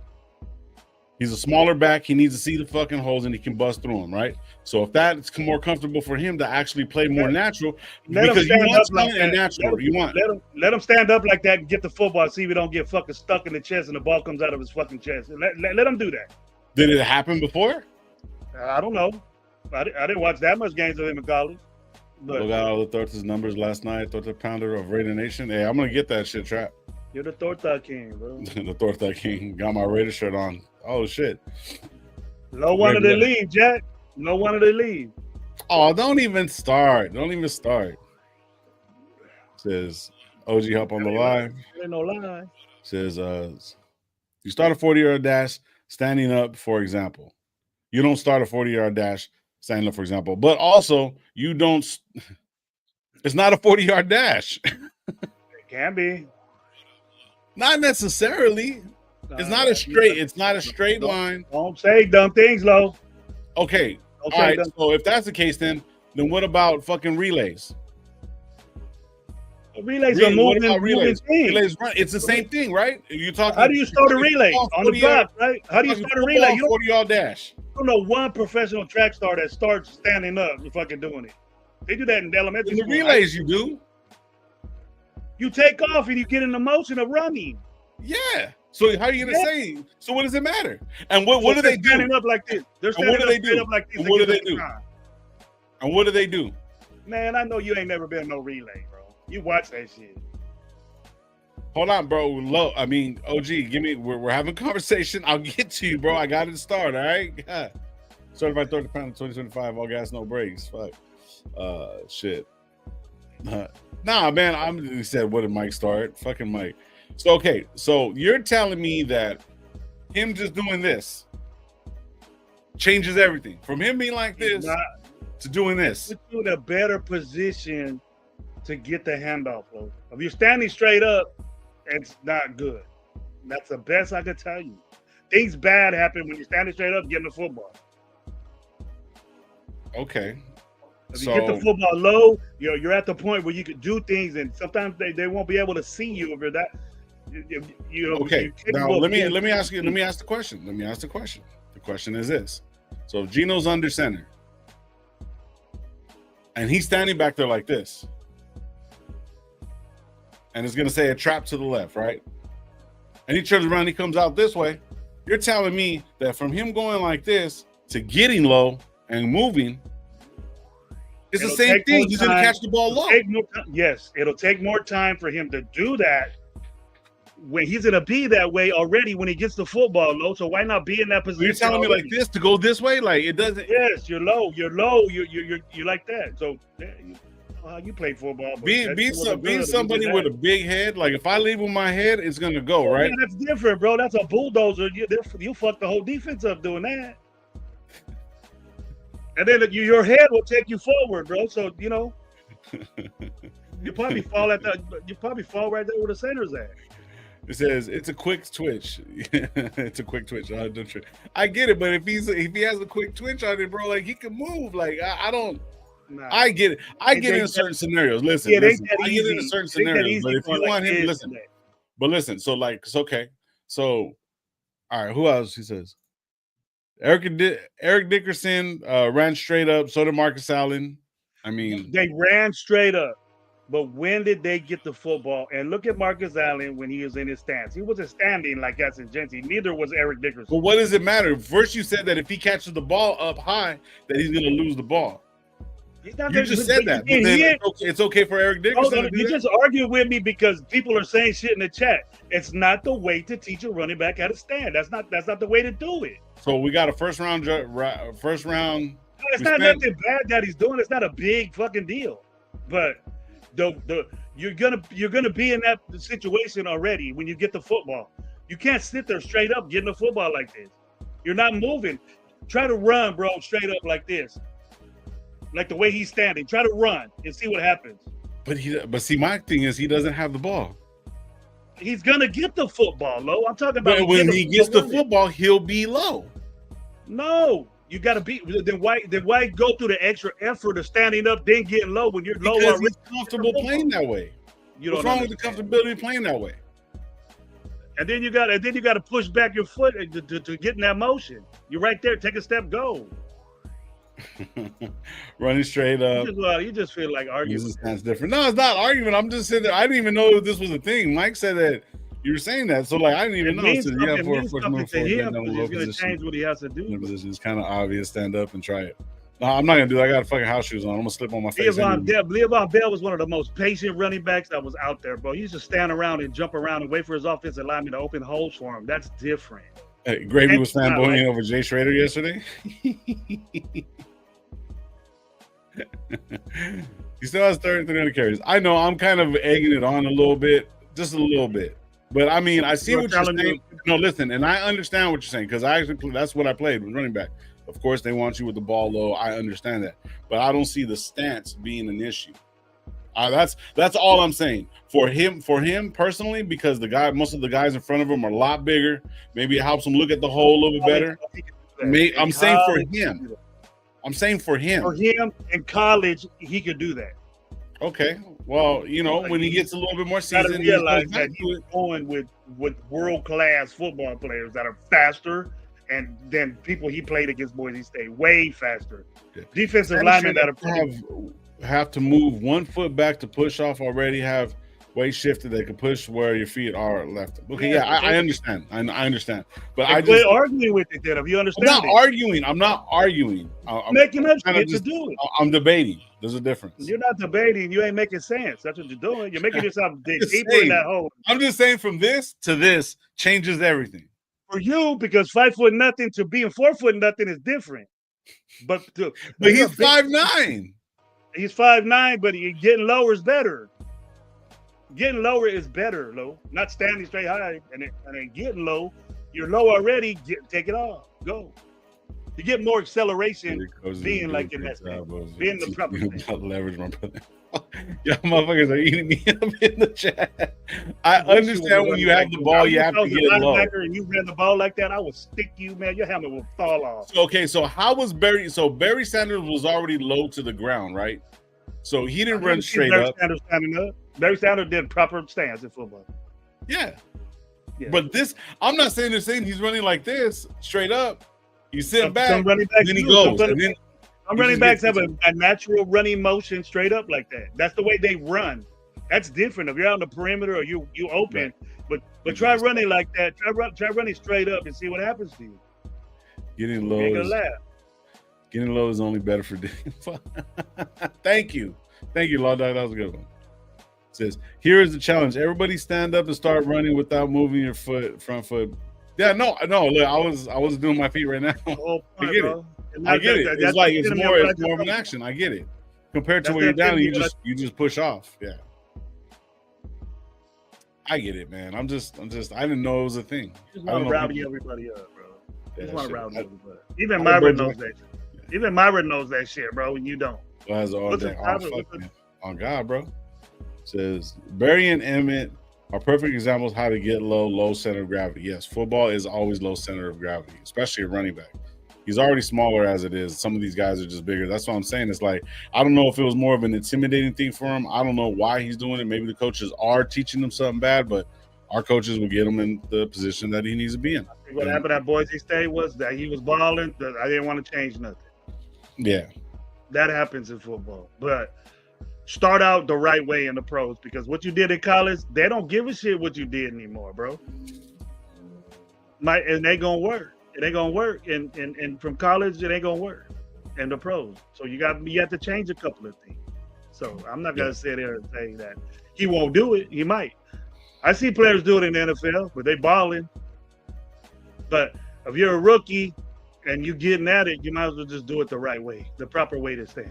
He's a smaller back. He needs to see the fucking holes and he can bust through them, right? So if that's more comfortable for him to actually play more natural, because you want something like natural. Let him stand up like that and get the football. See if he don't get fucking stuck in the chest and the ball comes out of his fucking chest. Let him do that. Did it happen before? I don't know. I didn't watch that much games of him in college. But look at all the Thortas numbers last night. Thorta pounder of Raider Nation. Hey, I'm gonna get that shit, Trap. You're the Thorta King, bro. The Thorta King. Got my Raider shirt on. Oh shit. No wonder they leave, Jack. No wonder they leave. Oh, don't even start. Don't even start. Says OG Help on the live. Ain't no lie. Says you start a 40-yard dash standing up, for example. You don't start a 40-yard dash standing up, for example. But also, you don't. It's not a 40-yard dash. It can be. Not necessarily. It's not a straight. It's not a straight line. Don't say dumb things, Lo. Okay. All right. So if that's the case, then what about fucking relays? Relays are moving. Relays run. It's the same thing, right? You talking? How do you start a relay on the block, right? How do you start a relay? You don't 40-yard dash. I don't know one professional track star that starts standing up and fucking doing it. They do that in elementary school. In the relays, you do. You take off and you get in the motion of running. Yeah. So how are you gonna say? So what does it matter? And what do they do? Standing up like this. They're standing up like this. And what do they do? And what do they do? Man, I know you ain't never been no relay, bro. You watch that shit. Hold on, bro. Low. I mean, OG, give me. We're having a conversation. I'll get to you, bro. I got it to start. All right. Yeah. Certified 30 pound 2025. All gas, no brakes. Fuck. Shit. Nah, man. He said, what did Mike start? Fucking Mike. So okay. So you're telling me that him just doing this changes everything from him being like this to doing this. Put you in a better position to get the handoff, bro. If you're standing straight up, it's not good. That's the best I could tell you. Things bad happen when you're standing straight up getting the football. Okay. If you get the football low, you're at the point where you could do things, and sometimes they won't be able to see you if you're that. Okay. Now let me ask you. Let me ask the question. The question is this: so if Gino's under center, and he's standing back there like this, and it's going to say a trap to the left, right? And he turns around, he comes out this way. You're telling me that from him going like this to getting low and moving, It's the same thing. He's going to catch the ball low. Yes, it'll take more time for him to do that when he's going to be that way already when he gets the football low. So why not be in that position? You're telling me like this to go this way? Like it doesn't. Yes, you're low. You're like that. So you play football. Be somebody with a big head. Like if I leave with my head, it's going to go, right? Yeah, that's different, bro. That's a bulldozer. You fuck the whole defense up doing that. And then your head will take you forward, bro. So you probably fall right there where the center's at. It says it's a quick twitch. It's a quick twitch. I get it, but if he has a quick twitch on it, bro, like he can move. Like I don't. Nah. I get it. I get it in certain scenarios. Listen, I get it in certain scenarios. But if you want him, listen. But listen. So like, it's okay. So, all right. Who else? He says. Eric Dickerson ran straight up. So did Marcus Allen. I mean, they ran straight up. But when did they get the football? And look at Marcus Allen when he was in his stance. He wasn't standing like that's in Genty. Neither was Eric Dickerson. But what does it matter? First, you said that if he catches the ball up high, that he's going to lose the ball. You just said that. But then it's okay for Eric Dickerson. You just argued with me because people are saying shit in the chat. It's not the way to teach a running back how to stand. That's not the way to do it. So we got a first round. It's not nothing bad that he's doing. It's not a big fucking deal. But you're gonna be in that situation already when you get the football. You can't sit there straight up getting the football like this. You're not moving. Try to run, bro, straight up like this. Like the way he's standing. Try to run and see what happens. But see, my thing is he doesn't have the ball. He's gonna get the football, low. I'm talking about. But when he gets the football, he'll be low. No, you gotta be. Then why go through the extra effort of standing up, then getting low when you're low? Because he's comfortable playing that way. What's wrong with the comfortability of playing that way? And then you got to push back your foot to get in that motion. You're right there. Take a step, go. Running straight up. You just feel like arguing. That's different. No, it's not argument. I'm just saying that I didn't even know that this was a thing. Mike said that you were saying that, so like I didn't even know. It means something to him because he's going to change what he has to do. It's kind of obvious. Stand up and try it. No, I'm not going to do that. I got fucking house shoes on. I'm going to slip on my face. Le'Veon Bell was one of the most patient running backs that was out there, bro. He used to stand around and jump around and wait for his offensive lineman to open holes for him. That's different. Hey, Gravy was fanboying over Jay Schrader yesterday. He still has 300 carries. I know I'm kind of egging it on a little bit, just a little bit. But I mean, I see what you're saying. No, listen, and I understand what you're saying because that's what I played with running back. Of course, they want you with the ball low. I understand that, but I don't see the stance being an issue. That's all I'm saying for him personally, because most of the guys in front of him are a lot bigger. Maybe it helps him look at the hole a little bit better. I'm saying for him. I'm saying for him. For him in college, he could do that. Okay. Well, when he gets a little bit more seasoned, he realize that he's going with world-class football players that are faster, and then people he played against Boise State way faster. Yeah. Defensive linemen that have to move one foot back to push off already have weight shifted. They can push where your feet are left. Okay, I understand. I understand. But I just arguing with it. Then if you understand, I'm not arguing. I'm making up shit to do it. I'm debating. There's a difference. You're not debating. You ain't making sense. That's what you're doing. You're making yourself dig deeper in that hole. I'm just saying, from this to this changes everything for you, because 5'0" to being 4'0" is different. But he's 5'9". He's 5'9", but getting lower is better. Getting lower is better, low. Not standing straight high and then getting low. You're low already. Take it off. Go. You get more acceleration being like in that state. Being the proper state. Leverage, my brother. Y'all motherfuckers are eating me up in the chat. I understand when you have the ball, you have to get low. And you ran the ball like that, I will stick you, man. Your helmet will fall off. So how was Barry? So Barry Sanders was already low to the ground, right? So he didn't run straight up. Sanders standing up. Barry Sanders did proper stance in football. Yeah. But this, I'm not saying they're saying he's running like this straight up. He's sitting back, then he goes. Some running backs have a natural running motion straight up like that. That's the way they run. That's different. If you're on the perimeter or you open, right. but try running like that. Try running straight up and see what happens to you. Getting low. You're gonna laugh. Getting low is only better for. Thank you, Law Dog. That was a good one. It says, here is the challenge: everybody stand up and start running without moving your front foot. Yeah, no. Look, I was doing my feet right now. I get it. It's like it's more of an action. I get it. Compared to where you're down, you just push off. Yeah. I get it, man. I'm just I didn't know it was a thing. You just want to rowdy everybody up, bro. You just want to rowdy everybody. Even Myron knows that shit. Even Myron knows that shit, bro, and you don't. On God, bro. It says Barry and Emmett are perfect examples how to get low center of gravity. Yes, football is always low center of gravity, especially a running back. He's already smaller as it is. Some of these guys are just bigger. That's what I'm saying. It's like, I don't know if it was more of an intimidating thing for him. I don't know why he's doing it. Maybe the coaches are teaching him something bad, but our coaches will get him in the position that he needs to be in. I think what happened at Boise State was that he was balling. I didn't want to change nothing. Yeah. That happens in football. But start out the right way in the pros, because what you did in college, they don't give a shit what you did anymore, bro. And they going to work. It ain't gonna work, and from college it ain't gonna work, and the pros. So you have to change a couple of things. So I'm not gonna sit there and say that he won't do it. He might. I see players do it in the NFL, but they balling. But if you're a rookie and you getting at it, you might as well just do it the right way, the proper way to stand.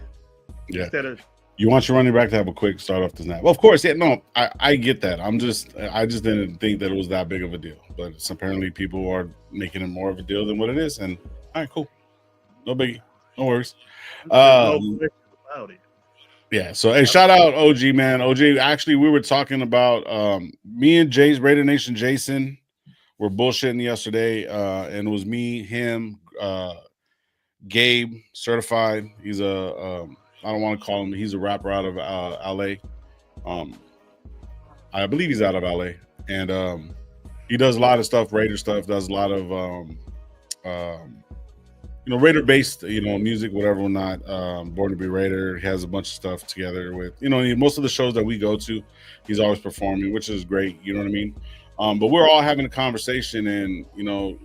Yeah. Instead of, you want your running back to have a quick start off the snap. Well, of course, yeah, no, I get that. I just didn't think that it was that big of a deal. But apparently people are making it more of a deal than what it is. And all right, cool. No biggie. No worries. Yeah, so hey, shout out OG, man. OG, actually, we were talking about me and Raider Nation Jason were bullshitting yesterday. And it was me, him, Gabe, certified. He's I don't want to call him. He's a rapper out of LA. I believe he's out of LA, and he does a lot of stuff, Raider stuff. Does a lot of Raider-based, music, whatever or not. Born to be Raider. He has a bunch of stuff together with, most of the shows that we go to, he's always performing, which is great. You know what I mean? But we're all having a conversation, and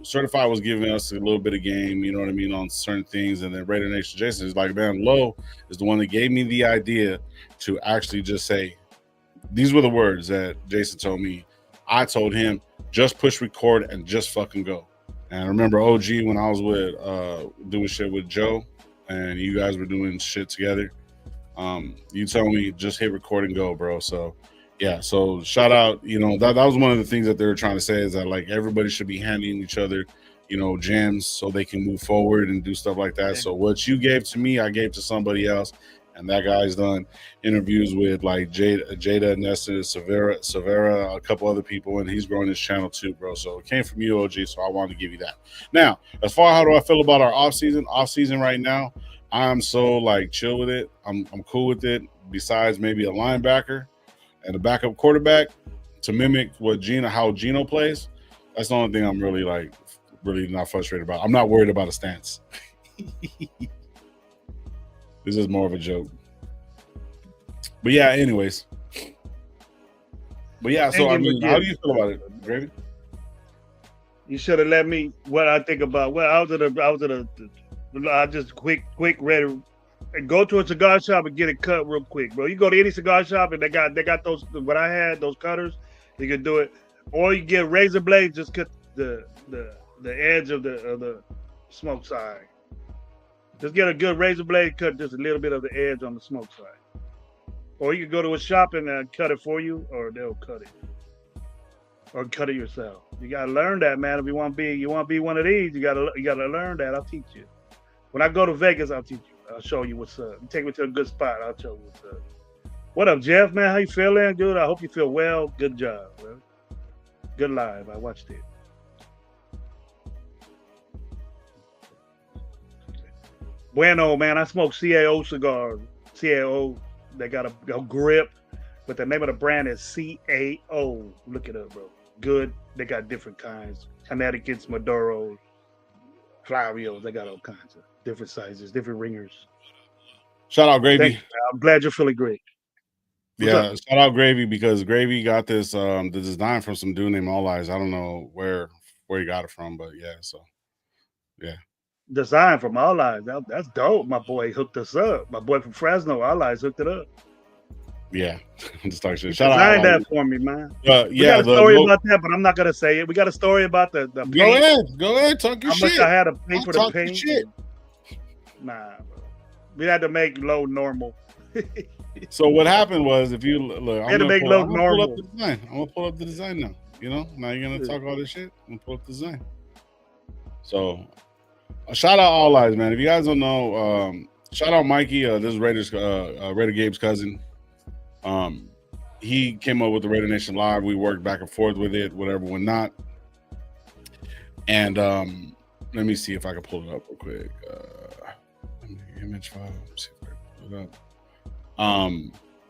Certified was giving us a little bit of game, on certain things, and then Raider Nation Jason is like, man, Low is the one that gave me the idea to actually just say, these were the words that Jason told me. I told him, just push record and just fucking go. And I remember OG when I was with doing shit with Joe, and you guys were doing shit together. You told me just hit record and go, bro. So. Yeah, so shout out, that was one of the things that they were trying to say, is that like everybody should be handing each other, gems so they can move forward and do stuff like that. Okay. So what you gave to me, I gave to somebody else, and that guy's done interviews with like Jada, Nessa, Severa, a couple other people, and he's growing his channel too, bro. So it came from you, OG, so I wanted to give you that. Now, as far as how do I feel about our off season right now, I'm so like chill with it. I'm cool with it. Besides maybe a linebacker and a backup quarterback to mimic how Gino plays. That's the only thing I'm really not frustrated about. I'm not worried about a stance. This is more of a joke. But yeah, anyways. But yeah, so I mean, how do you feel about it, Gravy? You should have let me what I think about. Well, I just quick ready. And go to a cigar shop and get it cut real quick, bro. You go to any cigar shop and they got those. What I had, those cutters, you can do it. Or you get razor blades, just cut the edge of the smoke side. Just get a good razor blade, cut just a little bit of the edge on the smoke side. Or you can go to a shop and cut it for you, or they'll cut it, or cut it yourself. You gotta learn that, man. If you want to be one of these, you gotta learn that. I'll teach you. When I go to Vegas, I'll teach you. I'll show you what's up. You take me to a good spot, I'll show you what's up. What up, Jeff, man? How you feeling? Good. I hope you feel well. Good job, bro. Good live. I watched it. Bueno, man. I smoke CAO cigars. CAO. They got a grip, but the name of the brand is CAO. Look it up, bro. Good. They got different kinds. Connecticut's, Maduros, Clarios. They got all kinds of different sizes, different ringers. Shout out Gravy. I'm glad you're feeling great. Shout out Gravy, because Gravy got this the design from some dude named All Eyes. I don't know where he got it from, but yeah. So yeah. design from All Eyes. That's dope. My boy hooked us up. My boy from Fresno, All Eyes hooked it up. Yeah, just talk He shit. Shout out. designed that for me, man. We Yeah, got a story about that, but I'm not gonna say it. We got a story about the paint. Go ahead, talk your How shit. much I had to pay I'll for the talk your paint. shit. Nah, bro. We had to make low normal. So what happened was, if you look, We I'm had to gonna make pull low up normal. the design. I'm gonna pull up the design now. You know, now you're gonna talk all this shit. I'm gonna pull up the design. So, shout out All Eyes, man. If you guys don't know, shout out Mikey. This is Raider Gabe's cousin. He came up with the Raider Nation Live. We worked back and forth with it, whatever, when not. And let me see if I can pull it up real quick. Image file. Let's see if I can pull it up.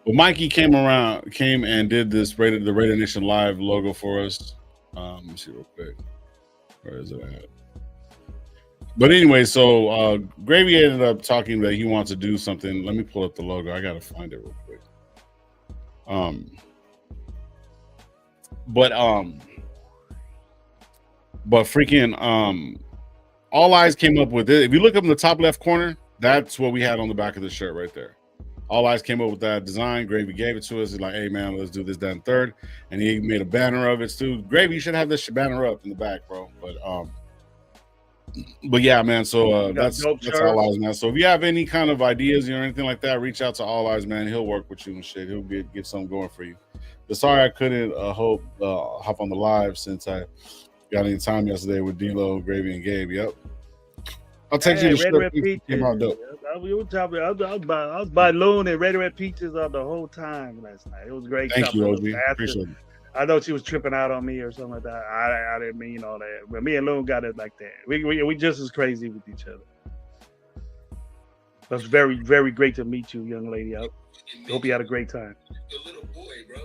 But Mikey came and did this the Raider Nation Live logo for us. Let me see real quick. Where is it at? But anyway, so Gravy ended up talking that he wants to do something. Let me pull up the logo. I gotta find it real quick. But freaking All Eyes came up with it. If you look up in the top left corner, that's what we had on the back of the shirt right there. All Eyes came up with that design. Gravy gave it to us. He's like, hey man, let's do this, that, and third. And he made a banner of it too. Gravy, you should have this banner up in the back, bro. But yeah, man. So that's All Eyes, man. So if you have any kind of ideas or anything like that, reach out to All Eyes, man. He'll work with you and shit. He'll get something going for you. But sorry I couldn't hop on the live since I got any time yesterday with D-Lo, Gravy, and Gabe. Yep. I'll text you the script. Came out dope. I was by Loon and Red Red Peaches the whole time last night. It was great. Thank you, OG. Appreciate it. I know she was tripping out on me or something like that. I didn't mean all that. But me and Loon got it like that. We just as crazy with each other. That's very, very great to meet you, young lady. I hope you had a great time. You're a little boy, bro.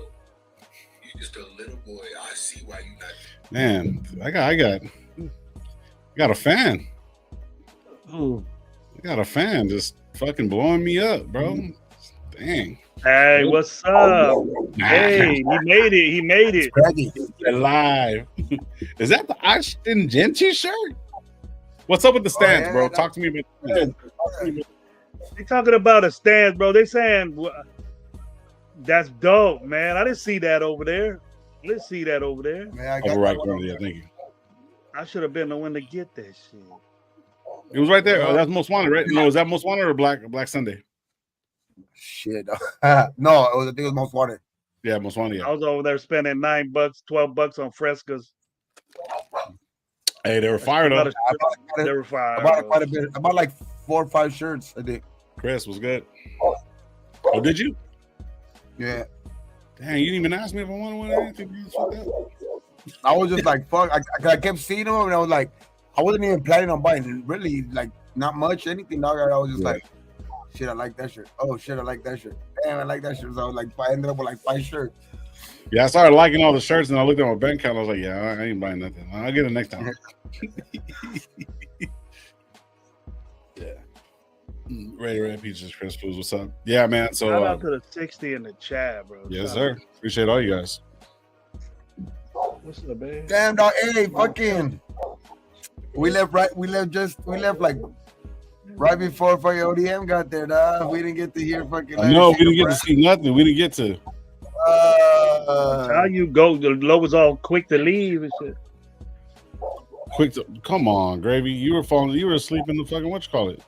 You're just a little boy. I see why you not. Man, I got a fan. Ooh. I got a fan just fucking blowing me up, bro. Dang. Hey, what's up? Hey, he made it. He made it. Alive. Is that the Ashton Genty shirt? What's up with the stands, bro? Talk to me about the stands. They talking about a stance, bro. They saying that's dope, man. I didn't see that over there. Man, I got right corner, yeah, thank you. I should have been the one to get that shit. It was right there. Oh, that's Most Wanted, right? No, is that Most Wanted or Black Sunday? Shit. No, I think it was Most Wanted. Yeah, Most Wanted. Yeah. I was over there spending $9, $12 on frescas. Hey, they were fired up. They were fired. I bought like 4 or 5 shirts, I think. Chris was good. Oh, did you? Yeah. Dang, you didn't even ask me if I wanted one or anything. I was just like, fuck. I kept seeing them, and I was like, I wasn't even planning on buying really, like, not much, anything. Dog. I was just like, shit, I like that shirt. Oh, shit, I like that shirt. Damn, I like that shirt. So I was like, I ended up with like 5 shirts. Yeah, I started liking all the shirts, and I looked at my bank account. I was like, yeah, I ain't buying nothing. I'll get it next time. Yeah. Red Peaches, Chris Foods, what's up? Yeah, man. So shout out to the 60 in the chat, bro. Yes, sir. Appreciate all you guys. What's up, man? Damn, dog. Hey, fucking. We left like right before fucking ODM got there, dog. We didn't get to hear fucking. No, we didn't get to see nothing. We didn't get to. How you go? The Low was all quick to leave and shit. Come on, Gravy. You were asleep in the fucking whatchamacallit.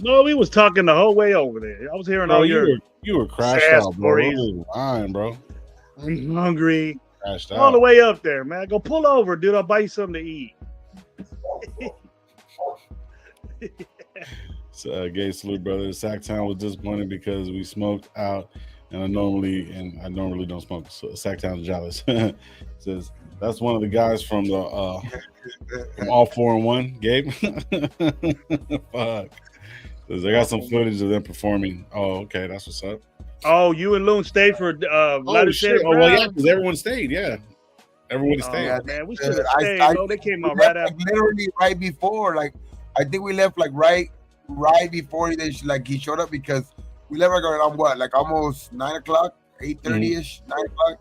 No, we was talking the whole way over there. I was hearing all you were crashed out, bro. Lying, bro. I'm hungry. Crashed all the way up there, man. Go pull over, dude. I'll buy you something to eat. So, gay salute, brother. Sacktown was disappointed because we smoked out, and I normally don't smoke. So Sacktown's jealous. Says that's one of the guys from the from All 4 and 1, Gabe. Fuck. Says I got some footage of them performing. Oh, okay, that's what's up. Oh, you and Loon stayed for shit. Oh, well, yeah, because everyone stayed. Yeah, everybody stayed. Yeah, man, we should have stayed. They came out right after. Literally right before. Like, I think we left like right before he showed up, because we left around what, like almost 9 o'clock, 8:30ish, 9 o'clock.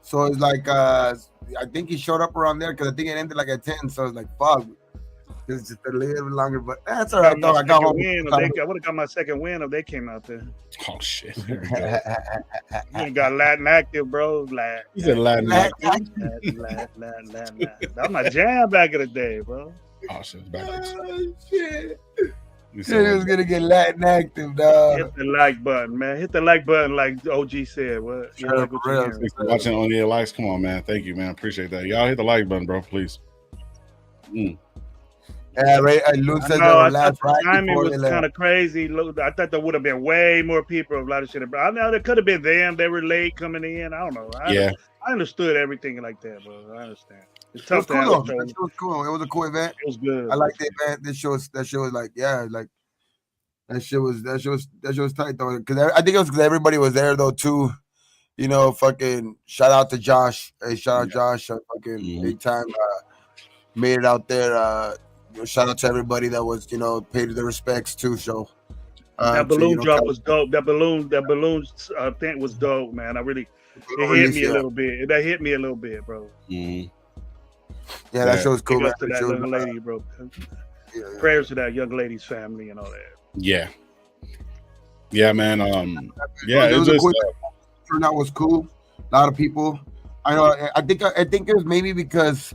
So it's like I think he showed up around there because I think it ended like at 10. So it's like fuck. It's just a little bit longer, but that's all right. Though I got home. I would have got my second win if they came out there. Oh shit! There we go. You got Latin active, bro. You said Latin active. Latin. That was my jam back in the day, bro. Oh shit! Backwards. Oh, shit. Shit was gonna get Latin active, dog. Hit the like button, man. Hit the like button, like OG said. What? Sure, like what you hearing? Watching on the likes. Come on, man. Thank you, man. Appreciate that. Y'all hit the like button, bro, please. Yeah, right. Luke said the last timing was kind of crazy. I thought there would have been way more people. A lot of shit. I know there could have been them. They were late coming in. I don't know. I understood everything like that, bro. I understand. It's tough to have a show. It was cool. It was a cool event. It was good. I liked it, man. That show was like, yeah, like that shit was tight though. Because I think it was because everybody was there though too. You know, fucking shout out to Josh. Hey, shout out Josh. Fucking big time. Made it out there. Shout out to everybody that was, paid their respects too. So that balloon drop was dope. That balloon thing was dope, man. It hit me a little bit. That hit me a little bit, bro. Yeah, that show was cool. To that young lady, bro. Prayers to that young lady's family and all that. Yeah, man. It was just turnout was cool. A lot of people. I know. I think it was maybe because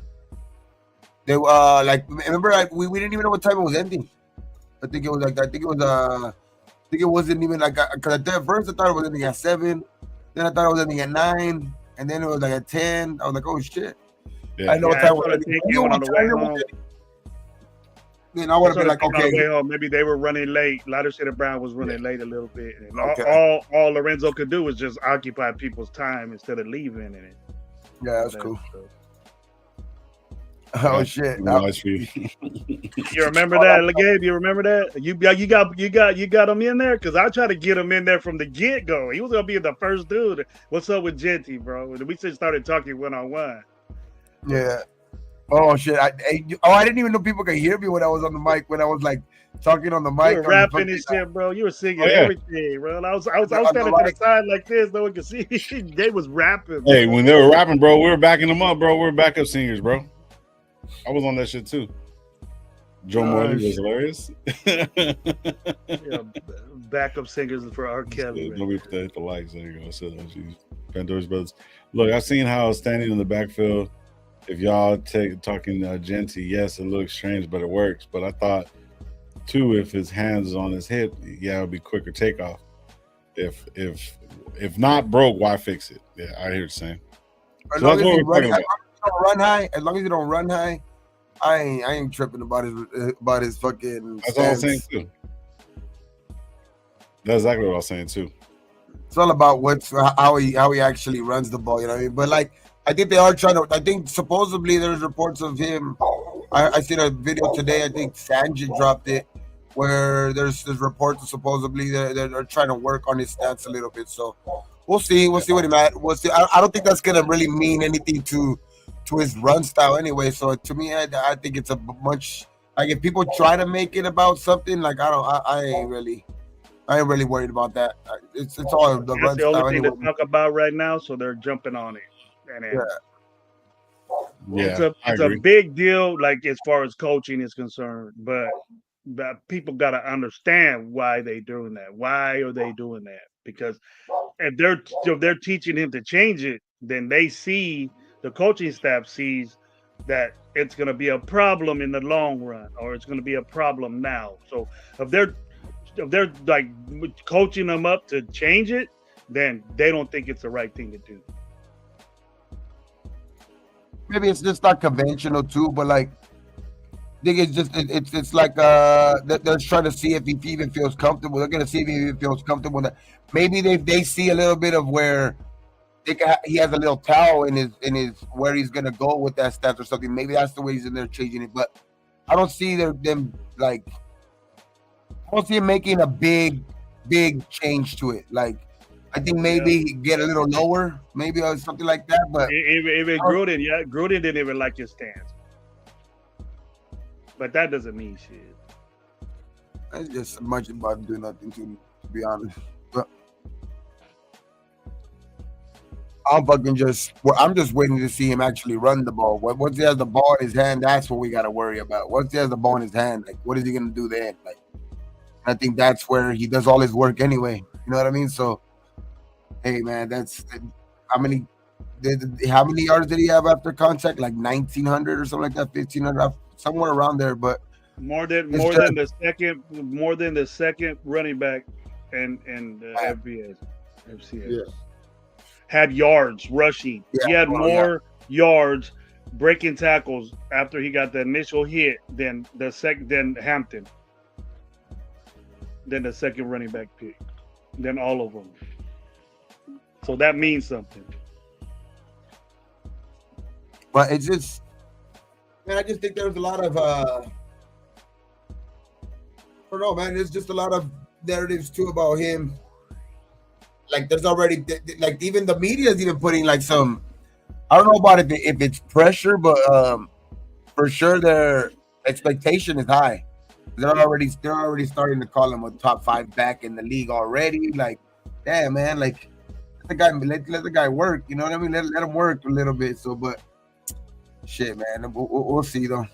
they remember we didn't even know what time it was ending. I think it was it wasn't even like because at first I thought it was ending at 7, then I thought it was ending at 9, and then it was like at 10. I was like, oh shit. Yeah. I know what time it was ending. Then I would have been like, okay. Maybe they were running late. Ladder Brown was running late a little bit. And all Lorenzo could do was just occupy people's time instead of leaving in it. Yeah, that's cool. Oh shit! You remember that, Gabe? You remember that? You got him in there because I tried to get him in there from the get go. He was gonna be the first dude. What's up with Genty, bro? And we just started talking 1-on-1. Yeah. Oh shit! I didn't even know people could hear me when I was on the mic. When I was like talking on the mic, you were rapping and shit, bro. You were singing everything, bro. And I was standing to the side like this, no one could see. They was rapping. Bro. Hey, when they were rapping, bro, we were backing them up, bro. We were backup singers, bro. I was on that shit too. Joe Morley was hilarious. Backup singers for R. Kelly. Don't be hit the likes. There you go. So, Pandora's Brothers. Look, I've seen how standing in the backfield. If y'all talking Genty, yes, it looks strange, but it works. But I thought too, if his hands is on his hip, it would be quicker takeoff. If not broke, why fix it? Yeah, I hear you saying. As long as you don't run high, I ain't tripping about his fucking. That's all I'm saying too. That's exactly what I was saying too. It's all about how he actually runs the ball, you know what I mean? But like, I think they are trying to. I think supposedly there's reports of him. I seen a video today. I think Sanjay dropped it, where there's reports of supposedly they're trying to work on his stance a little bit. So we'll see. We'll see what he at. We'll see. I don't think that's gonna really mean anything to his run style anyway. So to me, I think it's a much like if people try to make it about something like I ain't really worried about that. It's all the run style. That's the only thing to talk about right now. So they're jumping on it. It's a big deal, like as far as coaching is concerned, but people got to understand why they doing that. Why are they doing that? Because if they're teaching him to change it, then the coaching staff sees that it's going to be a problem in the long run, or it's going to be a problem now. So if they're like coaching them up to change it, then they don't think it's the right thing to do. Maybe it's just not conventional too, but like I think it's like they're trying to see if he even feels comfortable. They're gonna see if he even feels comfortable. Maybe they see a little bit of where he has a little towel in his where he's gonna go with that stance or something. Maybe that's the way he's in there changing it. But I don't see them like I don't see him making a big change to it. Like I think maybe get a little lower, maybe or something like that. But even Gruden didn't even like his stance. But that doesn't mean shit. It's just much about doing nothing to be honest. But I'm just waiting to see him actually run the ball. Once he has the ball in his hand, that's what we got to worry about. Once he has the ball in his hand, like what is he gonna do then? Like I think that's where he does all his work anyway. You know what I mean? So hey man, that's how many yards did he have after contact? Like 1,900 or something like that, 1,500, somewhere around there. But more than the second running back in FBS. FCS. Yeah. Had yards rushing. Yeah, he had more yards breaking tackles after he got the initial hit than Hampton. Than the second running back pick. Than all of them. So that means something. But it's just, man, I just think there's a lot of I don't know, man. There's just a lot of narratives too about him. Like there's already like even the media is even putting like some, I don't know about if it's pressure, but for sure their expectation is high. They're already starting to call him a top 5 back in the league already. Like, damn man, like let the guy work. You know what I mean? Let him work a little bit. So, but shit, man, we'll see though.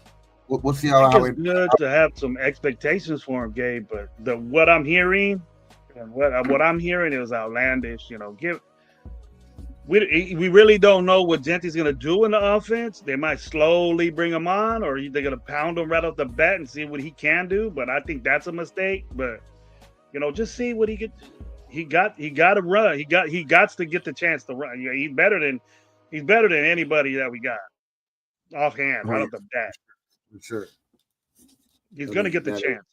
We'll see how it's good to have some expectations for him, Gabe. But what I'm hearing. And what I'm hearing is outlandish. You know, we really don't know what Genty's going to do in the offense. They might slowly bring him on, or they're going to pound him right off the bat and see what he can do. But I think that's a mistake. But you know, just see what he could. He got to run. He got to get the chance to run. Yeah, he's better than anybody that we got offhand right off the bat. For sure, he's going to get the chance.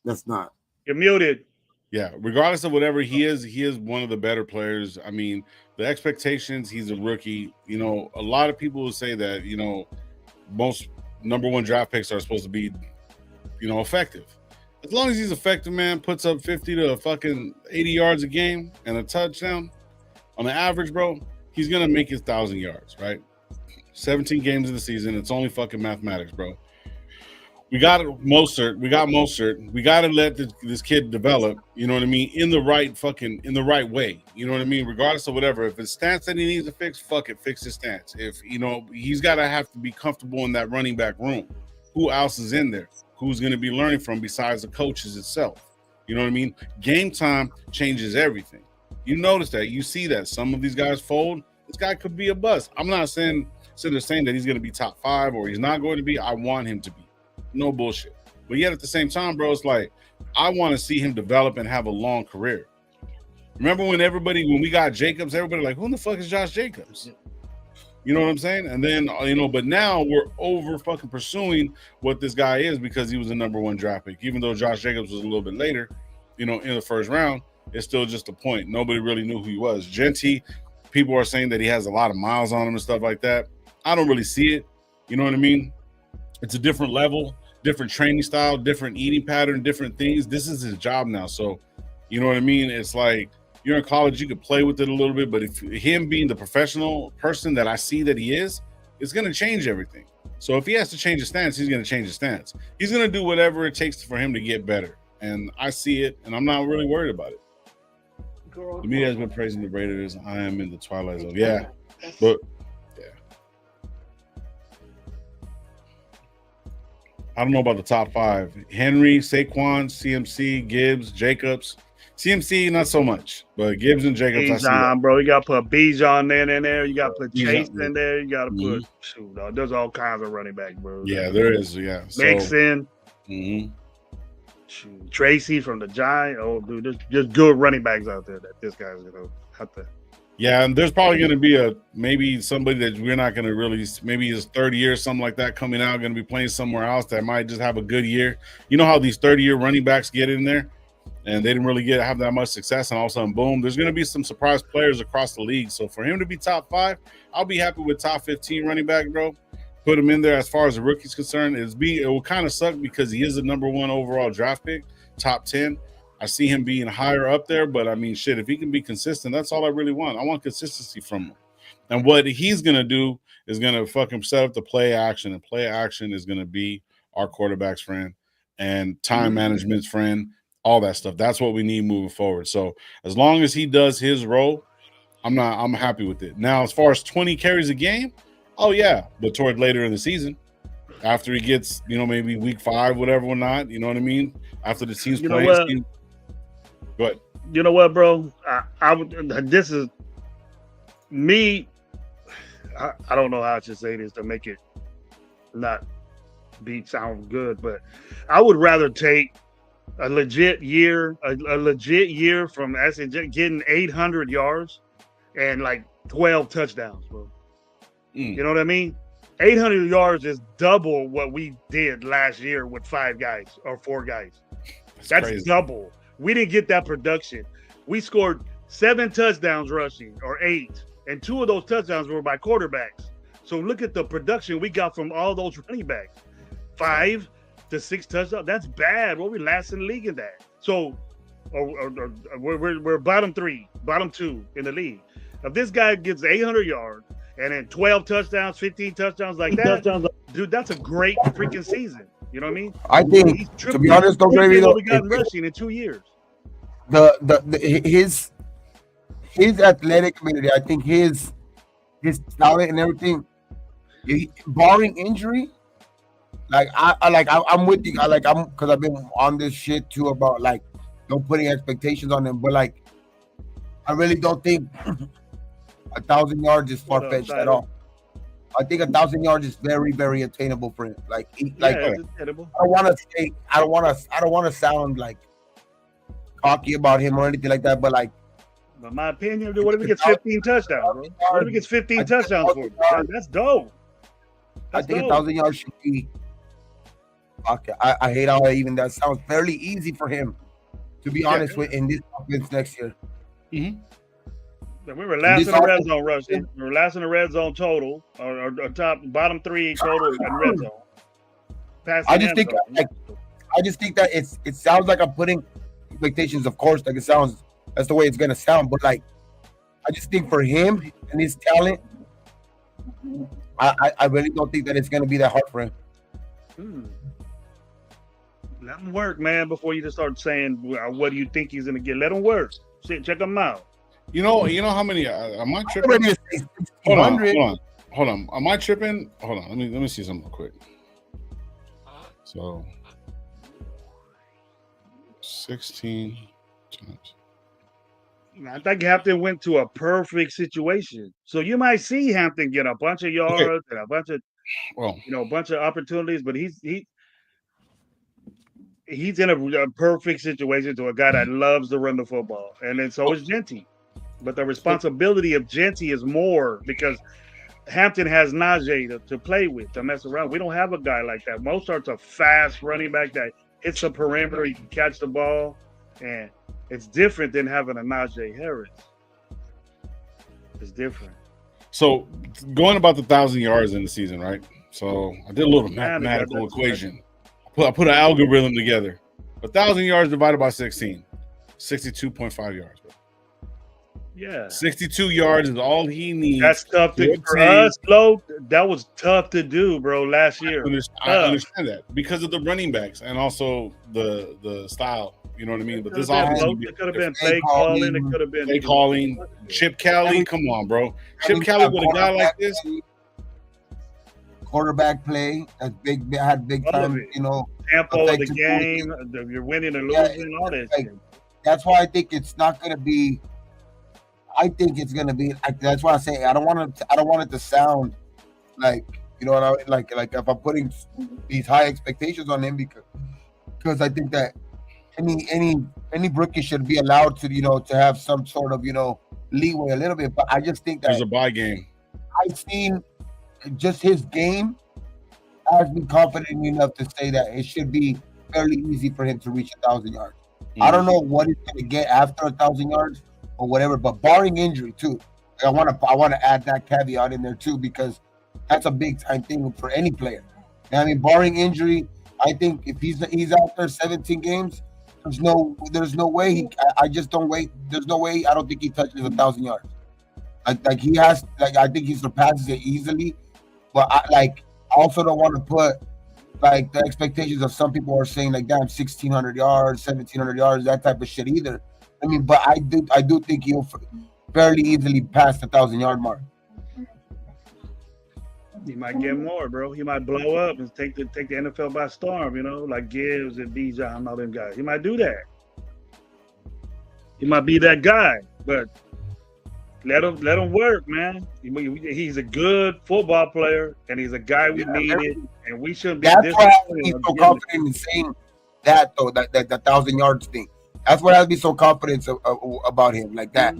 That's not. You're muted. Yeah, regardless of whatever he is one of the better players. I mean, the expectations, he's a rookie. You know, a lot of people will say that, you know, most number 1 draft picks are supposed to be, you know, effective. As long as he's effective, man, puts up 50 to fucking 80 yards a game and a touchdown on the average, bro, he's going to make his 1,000 yards, right? 17 games in the season. It's only fucking mathematics, bro. We got Mostert. We got to let this kid develop, you know what I mean, in the right way. You know what I mean? Regardless of whatever. If it's stance that he needs to fix, fuck it, fix his stance. If, you know, he's got to have to be comfortable in that running back room. Who else is in there? Who's going to be learning from besides the coaches itself? You know what I mean? Game time changes everything. You notice that. You see that. Some of these guys fold. This guy could be a bust. I'm not saying that he's going to be top 5 or he's not going to be. I want him to be. No bullshit. But yet at the same time, bro, it's like I want to see him develop and have a long career. Remember when we got Jacobs, everybody like, who the fuck is Josh Jacobs? You know what I'm saying? And then, you know, but now we're over fucking pursuing what this guy is because he was a number 1 draft pick. Even though Josh Jacobs was a little bit later, you know, in the first round, it's still just a point. Nobody really knew who he was. Genty, people are saying that he has a lot of miles on him and stuff like that. I don't really see it. You know what I mean? It's a different level, different training style, different eating pattern, different things. This is his job now. So, you know what I mean? It's like you're in college, you could play with it a little bit, but if him being the professional person that I see that he is, it's going to change everything. So if he has to change his stance, he's going to change his stance. He's going to do whatever it takes for him to get better. And I see it, and I'm not really worried about it. The media has been praising the Raiders. I am in the twilight zone. Yeah, but I don't know about the top 5. Henry, Saquon, CMC, Gibbs, Jacobs. CMC, not so much, but Gibbs and Jacobs, I see that. Bro, you got to put Bijan in there. You got to put Chase in there. You got to put there's all kinds of running back, bro. Yeah, there is. Yeah, Mixon, Tracy from the Giants. Oh, dude, there's just good running backs out there that this guy's gonna have to. Yeah, and there's probably going to be maybe somebody that we're not going to really, maybe his third year, something like that coming out, going to be playing somewhere else that might just have a good year. You know how these 30-year running backs get in there and they didn't really have that much success, and all of a sudden, boom, there's going to be some surprise players across the league. So for him to be top 5, I'll be happy with top 15 running back, bro. Put him in there as far as the rookie's concerned. It will kind of suck because he is the number 1 overall draft pick, top 10. I see him being higher up there, but I mean, shit, if he can be consistent, that's all I really want. I want consistency from him. And what he's going to do is going to fucking set up the play action, and play action is going to be our quarterback's friend and time management's friend, all that stuff. That's what we need moving forward. So as long as he does his role, I'm happy with it. Now, as far as 20 carries a game, oh yeah, but toward later in the season, after he gets, maybe week 5, whatever or not, you know what I mean? After the team's playing. Go ahead. You know what, bro? This is me. I don't know how I should say this to make it not sound good, but I would rather take a legit year from getting 800 yards and like 12 touchdowns, bro. You know what I mean? 800 yards is double what we did last year with 5 guys or 4 guys. That's crazy. Double. We didn't get that production. We scored 7 touchdowns rushing or 8, and 2 of those touchdowns were by quarterbacks. So look at the production we got from all those running backs. 5 to 6 touchdowns. That's bad. Well, we last in the league in that. So we're bottom 2 in the league. If this guy gets 800 yards and then 12 touchdowns, 15 touchdowns like that, dude, that's a great freaking season. You know what I mean? I think, to be honest, though, Gravy, though, we got rushing in 2 years. His athletic ability, I think his talent and everything, barring injury, I'm with you. Because I've been on this shit too about don't putting expectations on him, but I really don't think 1,000 yards is far fetched at all. I think 1,000 yards is very, very attainable for him. It's attainable. I don't want to sound cocky about him or anything like that, but But my opinion, what if he gets 15 touchdowns, bro? What if he gets 15 touchdowns for you? That's dope. I think 1,000 yards should be. Okay, I hate how that sounds fairly easy for him, to be honest with, in this offense next year. Mm-hmm. We were last in the red zone rushing. We were last in the red zone total, or bottom 3 total in red zone. I just think that it sounds like I'm putting expectations. Of course, it sounds, that's the way it's gonna sound. But I just think for him and his talent, I really don't think that it's gonna be that hard for him. Let him work, man. Before you just start saying, what do you think he's gonna get? Let him work. Check him out. You know how many? Am I tripping? Hold on. Am I tripping? Hold on. Let me see something real quick. So 16 times. I think Hampton went to a perfect situation. So you might see Hampton get a bunch of yards and a bunch of, a bunch of opportunities, but he's in a perfect situation to a guy that loves to run the football, and then so is Genty. But the responsibility of Genty is more because Hampton has Najee to play with, to mess around. We don't have a guy like that. Mostert's a fast running back that hits the perimeter. He can catch the ball, and it's different than having a Najee Harris. It's different. So going about the 1,000 yards in the season, right? So I did a little mathematical equation. I put an algorithm together. 1,000 yards divided by 16, 62.5 yards. Yeah, 62 yards is all he needs. That's tough for us, Flo. That was tough to do, bro. Last year, I understand that because of the running backs and also the style. You know what I mean? But this offense, it could have been play calling. It could have been play calling. Chip Kelly, come on, bro. Chip Kelly with a guy like this. Quarterback play, that's big. Had big time. Tempo of the game. You're winning or losing. All that. That's why I think it's not going to be. I think it's gonna be. That's why I say I don't want it to sound like like if I'm putting these high expectations on him because I think that any rookie should be allowed to to have some sort of leeway a little bit. But I just think that there's a bye game. I've seen just his game has me confident enough to say that it should be fairly easy for him to reach 1,000 yards. I don't know what he's gonna get after 1,000 yards. Or whatever, but barring injury too, I want to add that caveat in there too because that's a big time thing for any player. I mean, barring injury, I think if he's out there 17 games, there's no way I just don't wait. There's no way I don't think he touches 1,000 yards. Like he has, I think he surpasses it easily. But I also don't want to put the expectations of some people are saying damn 1,600 yards, 1,700 yards, that type of shit either. I mean, but I do think fairly easily past the 1,000-yard mark. He might get more, bro. He might blow up and take the NFL by storm. Like Gibbs and Bijan and all them guys. He might do that. He might be that guy, but let him work, man. He's a good football player, and he's a guy we needed, and we shouldn't be. That's why he's so confident in saying that, though. That 1,000 yards thing. That's what I'd be so confident about him, like that.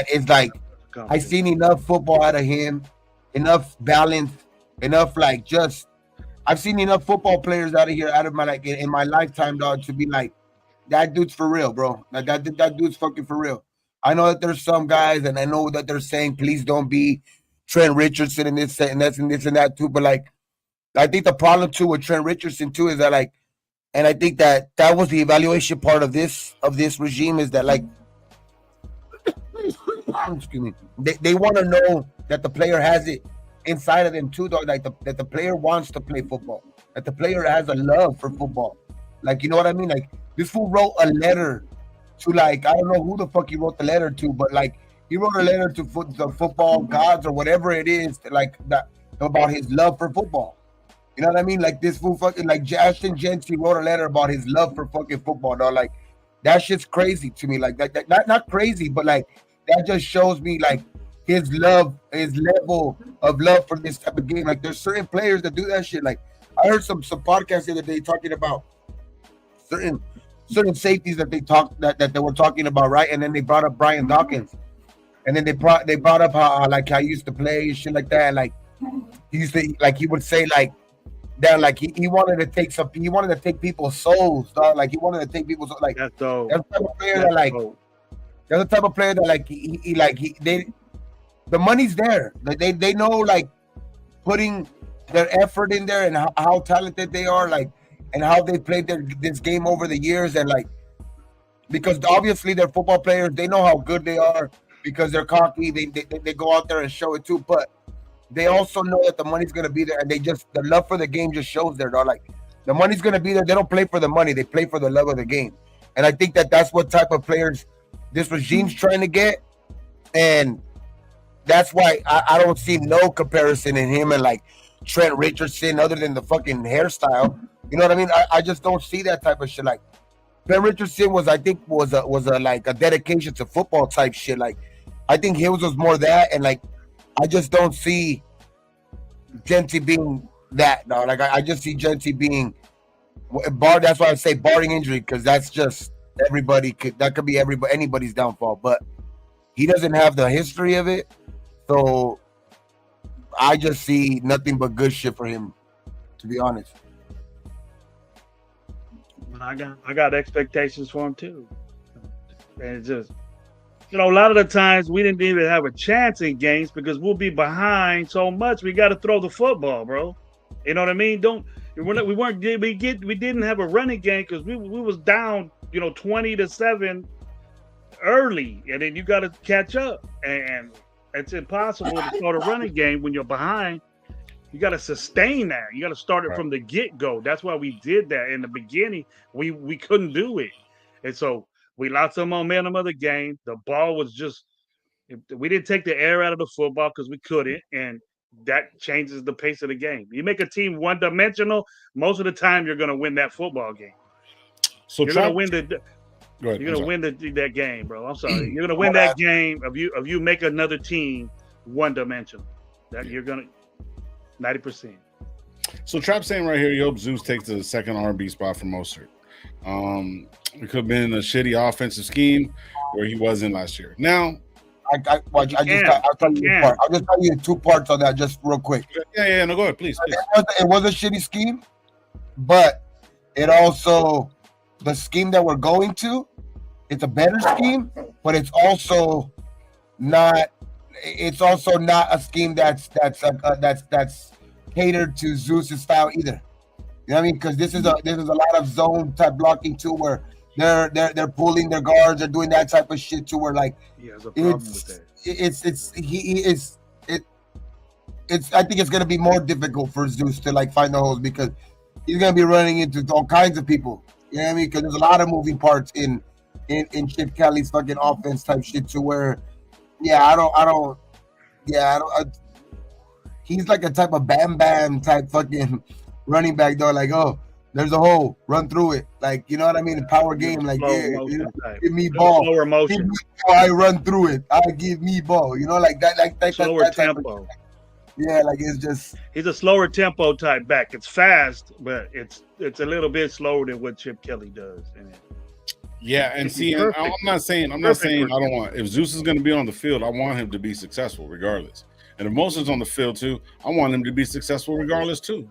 It's like I seen enough football out of him, enough balance, enough I've seen enough football players out of my in my lifetime, dog, to be like, that dude's for real, bro. That dude's fucking for real. I know that there's some guys, and I know that they're saying, please don't be Trent Richardson and this and this and this and that too. But I think the problem too with Trent Richardson too is that and I think that was the evaluation part of this regime is that excuse me, they want to know that the player has it inside of them too, though. That the player wants to play football, that the player has a love for football. You know what I mean? This fool wrote a letter to I don't know who the fuck he wrote the letter to, but he wrote a letter to the football gods or whatever it is, that about his love for football. You know what I mean? This fool fucking Ashton Jensen wrote a letter about his love for fucking football, dog. That shit's crazy to me. That not crazy, but that just shows me his level of love for this type of game. There's certain players that do that shit. I heard some podcasts the other day talking about certain safeties that they were talking about, right? And then they brought up Brian Dawkins, and then they brought up how how he used to play and shit like that. He used to he would say that he wanted to take people's souls, dog. He wanted to take people's that's dope. That's the type of player that's the type of player that the money's there. They know putting their effort in there and how talented they are, and how they played this game over the years, and because obviously they're football players, they know how good they are because they're cocky. They go out there and show it too, but they also know that the money's gonna be there, and the love for the game just shows there, dog. The money's gonna be there. They don't play for the money; they play for the love of the game. And I think that's what type of players this regime's trying to get, and that's why I don't see no comparison in him and Trent Richardson other than the fucking hairstyle. You know what I mean? I just don't see that type of shit. Trent Richardson was a dedication to football type shit. I think his was more that, and I just don't see Genty being that. No, I just see Genty being that's why I say barring injury, because that's just that could be anybody's downfall. But he doesn't have the history of it, so I just see nothing but good shit for him, to be honest. I got expectations for him too, and it's just a lot of the times we didn't even have a chance in games because we'll be behind so much. We got to throw the football, bro. You know what I mean? We didn't have a running game because we was down 20-7 early, and then you got to catch up, and it's impossible to start a running game when you're behind. You got to sustain that. You got to start it from the get-go. That's why we did that in the beginning. We couldn't do it. And so we lost the momentum of the game. The ball was we didn't take the air out of the football because we couldn't. And that changes the pace of the game. You make a team one-dimensional, most of the time you're going to win that football game. So you're going to win that game, bro. I'm sorry. You're going to win that game if you make another team one-dimensional. That you're going to 90%. So Trap saying right here, he hopes Zeus takes the second R&B spot for Mostert. It could have been a shitty offensive scheme where he wasn't last year. Now, I'll tell you two parts on that just real quick. Yeah. No, go ahead, please. It was a shitty scheme, but it also the scheme that we're going to. It's a better scheme, but it's also not. It's also not a scheme that's catered to Zeus's style either. You know what I mean? Because this is a lot of zone type blocking too, where they're pulling their guards, they're doing that type of shit too, where there's a problem with that. I think it's gonna be more difficult for Zeus to find the holes because he's gonna be running into all kinds of people. You know what I mean? Because there's a lot of moving parts in Chip Kelly's fucking offense type shit to where Yeah, I don't. Yeah, I don't. He's like a type of bam type fucking running back though. Like, oh, there's a hole, run through it. Like, you know what I mean? Power game. Like, Slow yeah, motion type. give me ball. Slower Give motion. me ball, I run through it. I give me ball. You know, like that. Like that. Slower that type tempo. of, yeah, like it's just. He's a slower tempo type back. It's fast, but it's a little bit slower than what Chip Kelly does. Yeah, and see, I'm not saying I don't want. If Zeus is going to be on the field, I want him to be successful regardless. And if Moses on the field too, I want him to be successful regardless too.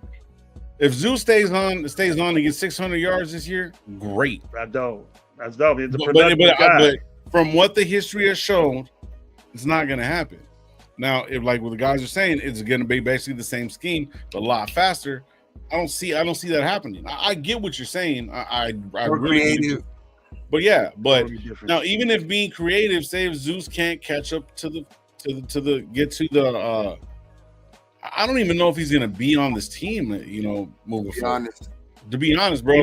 If Zeus stays on and gets 600 yards this year, great. That's dope. He's a but guy. from what the history has shown, it's not going to happen. Now, if like what the guys are saying, it's going to be basically the same scheme, but a lot faster. I don't see that happening. I get what you're saying. I really creative. But yeah, but now even if being creative, say if Zeus can't catch up to the I don't even know if he's gonna be on this team, you know, moving forward. To be honest, bro,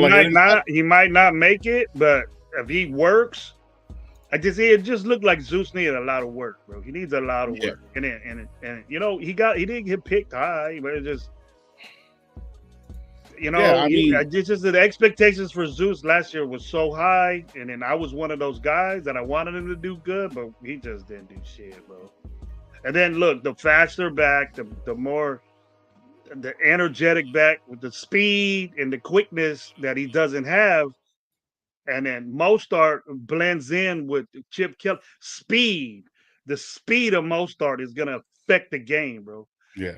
he might not make it, but if he works, it just looked like Zeus needed a lot of work, bro. He needs a lot of work, and you know he didn't get picked high, but it just. You know, it's just the expectations for Zeus last year was so high, and then I was one of those guys that I wanted him to do good, but he just didn't do shit, bro. And then look, the faster back, the more the energetic back with the speed and the quickness that he doesn't have, and then Mostart blends in with Chip Kelly. The speed of Mostart is gonna affect the game, bro. Yeah.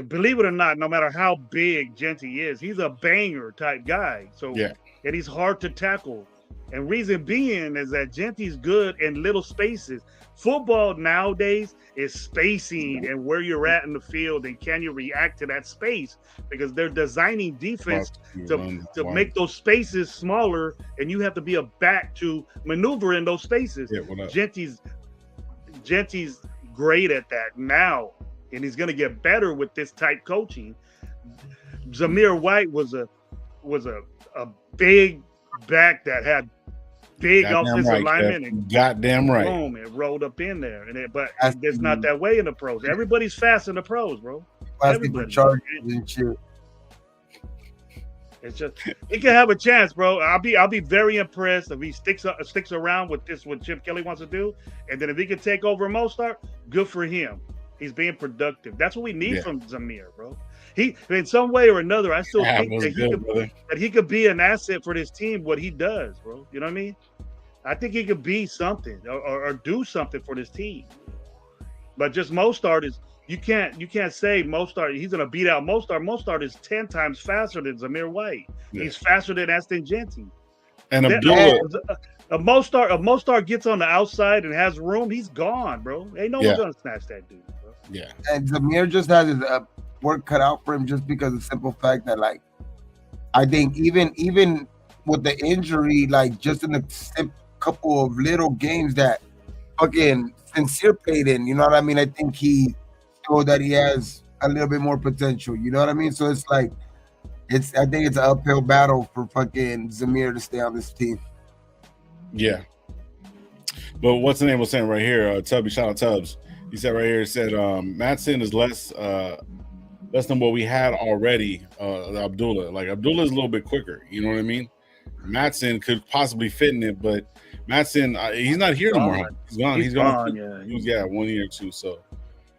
Believe it or not, no matter how big Genty is, he's a banger type guy. So and he's hard to tackle. And reason being is that Genty's good in little spaces. Football nowadays is spacing and where you're at in the field and can you react to that space, because they're designing defense to make those spaces smaller, and you have to be a back to maneuver in those spaces. Genty's great at that now. And he's going to get better with this type coaching. Zamir White was a big back that had big offensive linemen, and goddamn right, boom, it rolled up in there. But it's not that way in the pros. Everybody's fast in the pros, bro. Everybody. It's just he can have a chance, bro. I'll be very impressed if he sticks around with this what Chip Kelly wants to do, and then if he can take over Mostart, good for him. He's being productive. That's what we need from Zamir, bro. He, in some way or another, I still think that he could be an asset for this team. What he does, bro. You know what I mean? I think he could be something or do something for this team. But just Mostart is you can't say Mostart. He's gonna beat out Mostart. Mostart is 10 times faster than Zamir White. Yeah. He's faster than Aston Genty. And Abdullah. If Mostart gets on the outside and has room, he's gone, bro. Ain't no one's gonna snatch that dude, bro. Yeah. And Zamir just has his work cut out for him, just because of the simple fact that, like, I think even with the injury, like, just in the couple of little games that fucking Sincere played in, you know what I mean? I think he showed that he has a little bit more potential. You know what I mean? So it's like, I think it's an uphill battle for fucking Zamir to stay on this team. Yeah. But what's the name was saying right here? Tubby, shout out Tubbs. He said right here, said Matson is less than what we had already. Abdullah. Like, Abdullah is a little bit quicker. You know what I mean? Matson could possibly fit in it, but Matson, he's not here no more. He's gone. He's gone. He was 1 year or two. So,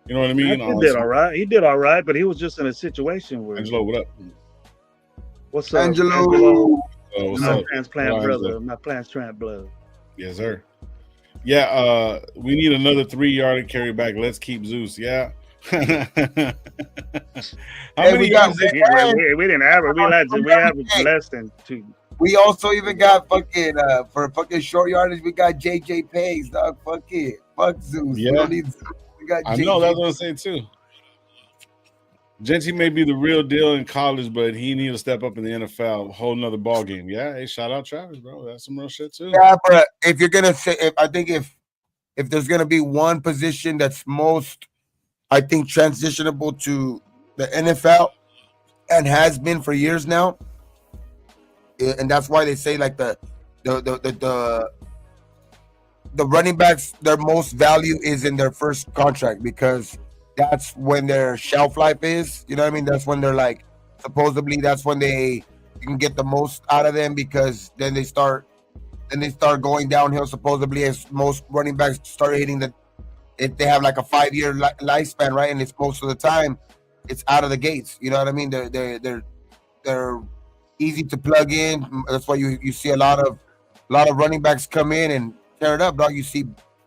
you know what I mean? He did all right. He did all right, but he was just in a situation where. Angelo, what up? What's up, Angelo? What's up? Transplant brother. My transplant blood. Yes, sir. Yeah, we need another 3-yard carry back. Let's keep Zeus. Yeah. How many we didn't average. We averaged less than 2. We also even got fucking for fucking short yardage. We got JJ Pace, dog. Fuck it, fuck Zeus. Yeah, we got. I know that's what I'm saying too. Genty may be the real deal in college, but he need to step up in the NFL, a whole nother ball game. Yeah, hey, shout out Travis, bro. That's some real shit too. Yeah, but if you're gonna say, if there's gonna be one position that's most, I think, transitionable to the NFL and has been for years now, and that's why they say like the the running backs, their most value is in their first contract because that's when their shelf life is. You know what I mean? That's when they're like, supposedly that's when you can get the most out of them because then they start going downhill. Supposedly, as most running backs start hitting if they have like a 5-year lifespan, right? And it's most of the time it's out of the gates. You know what I mean? They're easy to plug in. That's why you see a lot of running backs come in and tear it up, dog. You see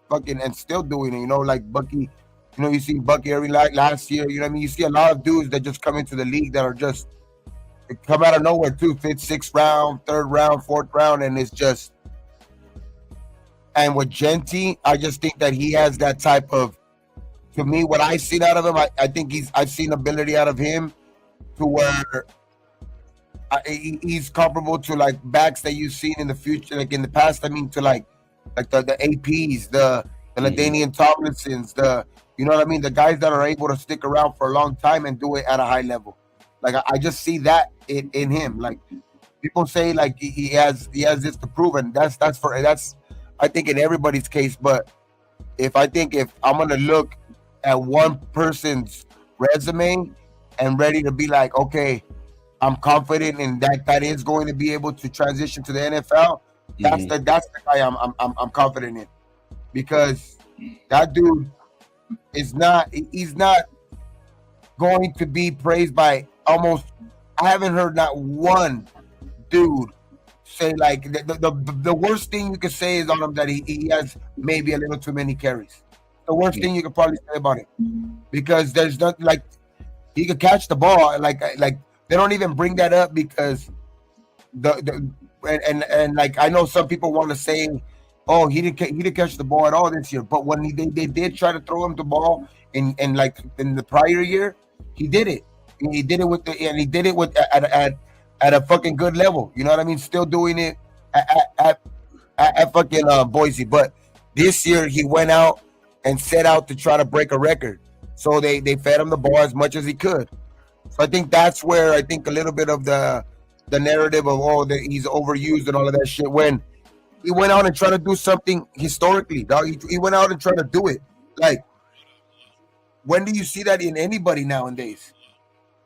fucking and still doing it, like Bucky. You see Bucky every last year. You know what I mean? You see a lot of dudes that just come into the league that are just come out of nowhere too. 5th, 6th round, 3rd round, 4th round, and it's just. And with Genty, I just think that he has that type of. To me, what I've seen out of him, I think I've seen ability out of him to where he's comparable to like backs that you've seen in the future, like in the past. I mean, to like the APs, the LaDainian Tomlinsons, you know what I mean, the guys that are able to stick around for a long time and do it at a high level. Like I just see that in him. Like people say, like he has this to prove, and that's I think in everybody's case. But if I'm gonna look at one person's resume and ready to be like, okay, I'm confident in that is going to be able to transition to the NFL. That's the guy I'm confident in, because that dude he's not going to be praised by almost. I haven't heard not one dude say like the worst thing you could say is on him that he has maybe a little too many carries. The worst thing you could probably say about him, because there's not like he could catch the ball. Like they don't even bring that up because and like I know some people want to say, oh, he didn't catch the ball at all this year. But when they did try to throw him the ball in like in the prior year, he did it. He did it with at a fucking good level. You know what I mean? Still doing it at fucking Boise. But this year he went out and set out to try to break a record. So they fed him the ball as much as he could. So I think that's where I think a little bit of the narrative of that he's overused and all of that shit, when he went out and tried to do something historically, dog. He went out and tried to do it. Like, when do you see that in anybody nowadays?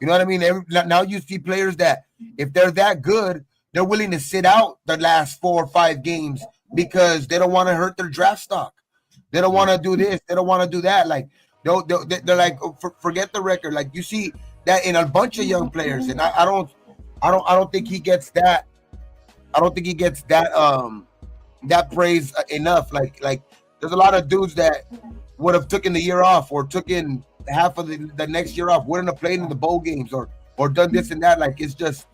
You know what I mean? Now you see players that if they're that good, they're willing to sit out the last 4 or 5 games because they don't want to hurt their draft stock. They don't want to do this. They don't want to do that. Like they're like, forget the record. Like you see that in a bunch of young players, and I don't think he gets that. I don't think he gets that that praise enough. Like there's a lot of dudes that would have taken the year off or taken half of the next year off, wouldn't have played in the bowl games or done this and that. Like it's just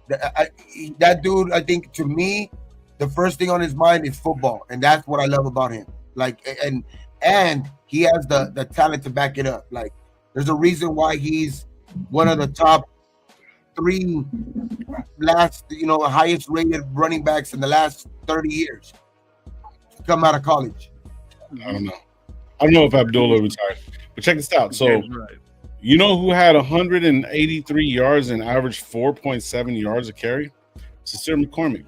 that dude. I think to me, the first thing on his mind is football, and that's what I love about him. Like and he has the talent to back it up. Like there's a reason why he's one of the top 3 highest rated running backs in the last 30 years to come out of college. I don't know if Abdullah retired, but check this out. So you know who had 183 yards and averaged 4.7 yards a carry? Sincere McCormick.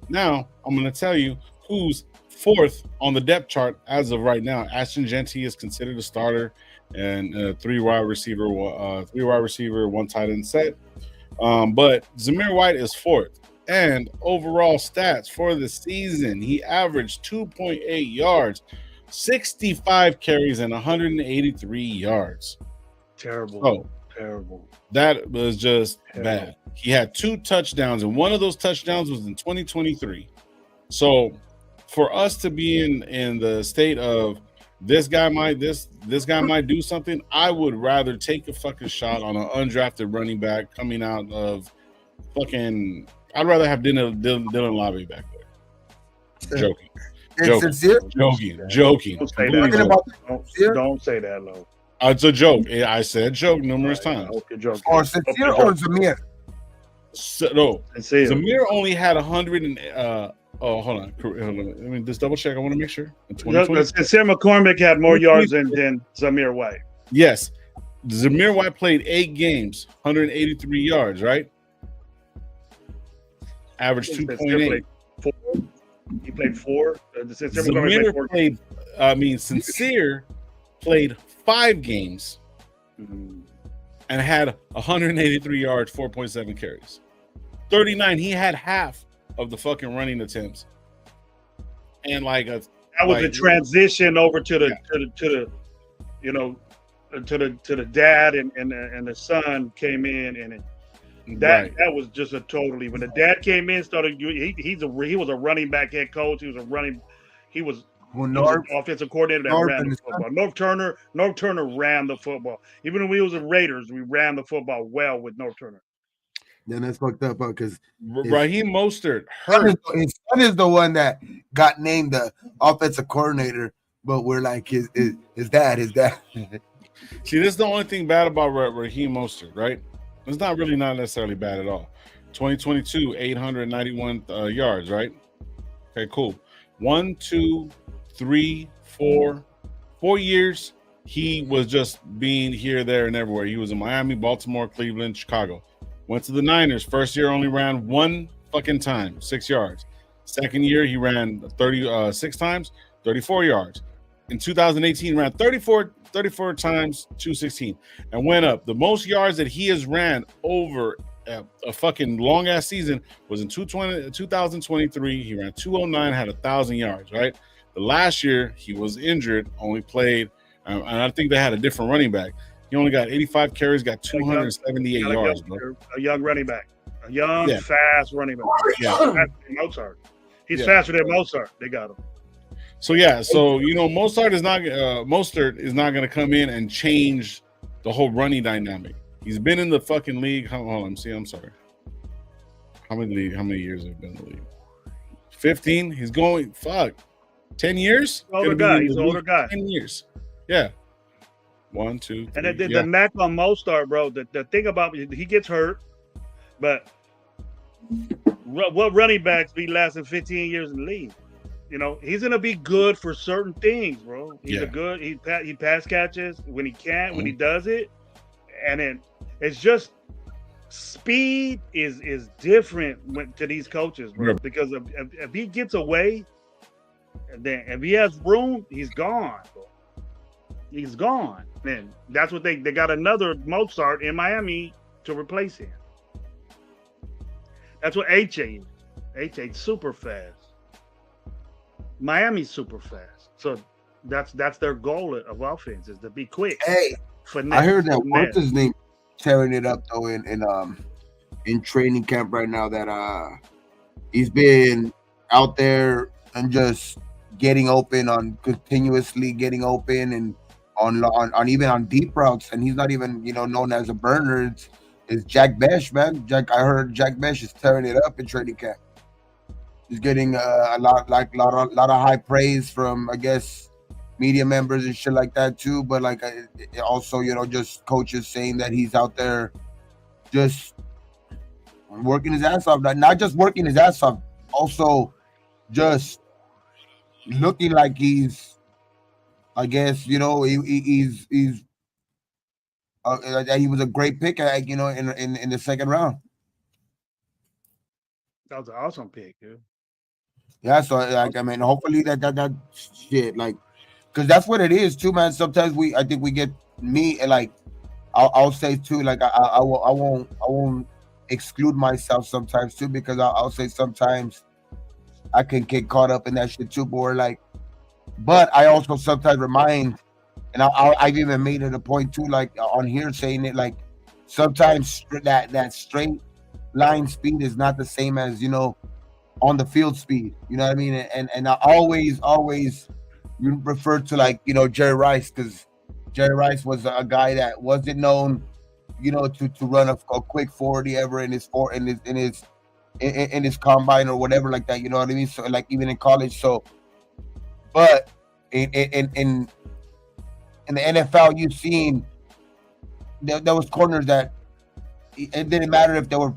Now I'm going to tell you who's 4th on the depth chart as of right now. Ashton Genty is considered a starter and 3 wide receiver, 1 tight end set. But Zamir White is 4th. And overall stats for the season, he averaged 2.8 yards, 65 carries, and 183 yards. Terrible. That was just bad. He had 2 touchdowns, and one of those touchdowns was in 2023. So for us to be in the state of this guy might do something, I would rather take a fucking shot on an undrafted running back coming out of fucking. I'd rather have Dylan Lave back there. Joking. Don't say that, Lo. It's a joke. I said joke numerous times. Or Sincere or Zamir? No, Zamir only had 100 and hold on. Let me just double check. I want to make sure. Sincere McCormick had more yards than Zamir White. Yes. Zamir White played 8 games, 183 yards, right? Average 2.8. He played 4. Sincere McCormick Zamir played. Sincere played 5 games and had 183 yards, 4.7 carries, 39. He had half of the fucking running attempts, and that was a transition over to the to the dad and the son came in, and that was just a totally. When the dad came in, he was a running back head coach. He was an offensive coordinator that ran the football. North Turner ran the football. Even when we was the Raiders, we ran the football well with North Turner. Then that's fucked up because Raheem Mostert hurt. His son is the one that got named the offensive coordinator, but we're like his dad. See, this is the only thing bad about Raheem Mostert, right? It's not necessarily bad at all. 2022, 891 yards, right? Okay, cool. 1, 2, 3, 4 years. He was just being here, there, and everywhere. He was in Miami, Baltimore, Cleveland, Chicago. Went to the Niners. First year only ran 1 fucking time, 6 yards. Second year he ran 36 times, 34 yards. In 2018, ran 34 times, 216, and went up. The most yards that he has ran over a fucking long ass season was in 2023. He ran 209, had 1,000 yards. Right. The last year he was injured, only played, and I think they had a different running back. He only got 85 carries, got 278 yards, bro. A young running back. A young, fast running back. Yeah. Mozart. He's faster than Mozart. They got him. So Mostert is not going to come in and change the whole running dynamic. He's been in the fucking league. Hold on, I'm sorry. How many years have been in the league? 15. He's going 10 years. Older guy. He's an older guy. 10 years. Yeah. 1, 2, 3. And the knack on Mostert, bro. The thing about he gets hurt, but what running backs be lasting 15 years in the league? He's gonna be good for certain things, bro. He pass catches when he can, when he does it, and then it's just speed is different to these coaches, bro. Yeah. Because if he gets away, and then if he has room, he's gone, bro. He's gone. Then that's what they got another Mozart in Miami to replace him. That's what HA is. HA's super fast. Miami's super fast, so that's their goal of offense is to be quick. Hey, I heard that what's his name tearing it up though in training camp right now. That he's been out there and just getting open continuously getting open and on even on deep routes, and he's not even known as a burner. It's Jack Besh, man. I heard Jack Besh is tearing it up in training camp. He's getting a lot of high praise from, I guess, media members and shit like that too. But also, just coaches saying that he's out there just working his ass off. Not just working his ass off, also just looking like he's, I guess, he was a great pick, in the second round. That was an awesome pick, dude. Yeah, so hopefully that shit, because that's what it is too, man. Sometimes I think we get I'll say too, I won't exclude myself sometimes too, because I'll say sometimes I can get caught up in that shit too, but I also sometimes remind, and I've even made it a point too, on here saying it, sometimes that straight line speed is not the same as on the field speed, you know what I mean? And I always you refer to Jerry Rice, because Jerry Rice was a guy that wasn't known, to run a quick 40 ever in his combine or whatever like that, you know what I mean? So even in college. So, but in the NFL, you've seen there was corners that it didn't matter if they were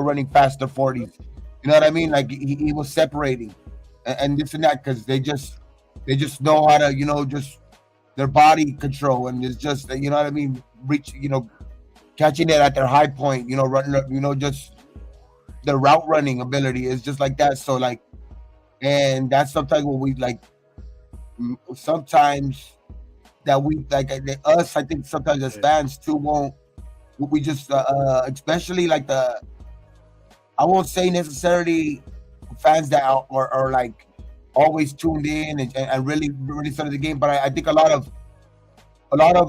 running faster 40s. You know what I mean? He was separating and this and that, because they just know how to, just their body control, and it's just, you know what I mean, reach, catching it at their high point, running, just the route running ability is just like that. So and that's sometimes what we like. Sometimes that we like us. I think sometimes as fans too won't. We just especially like the. I won't say necessarily fans that are like always tuned in and really study the game, but I think a lot of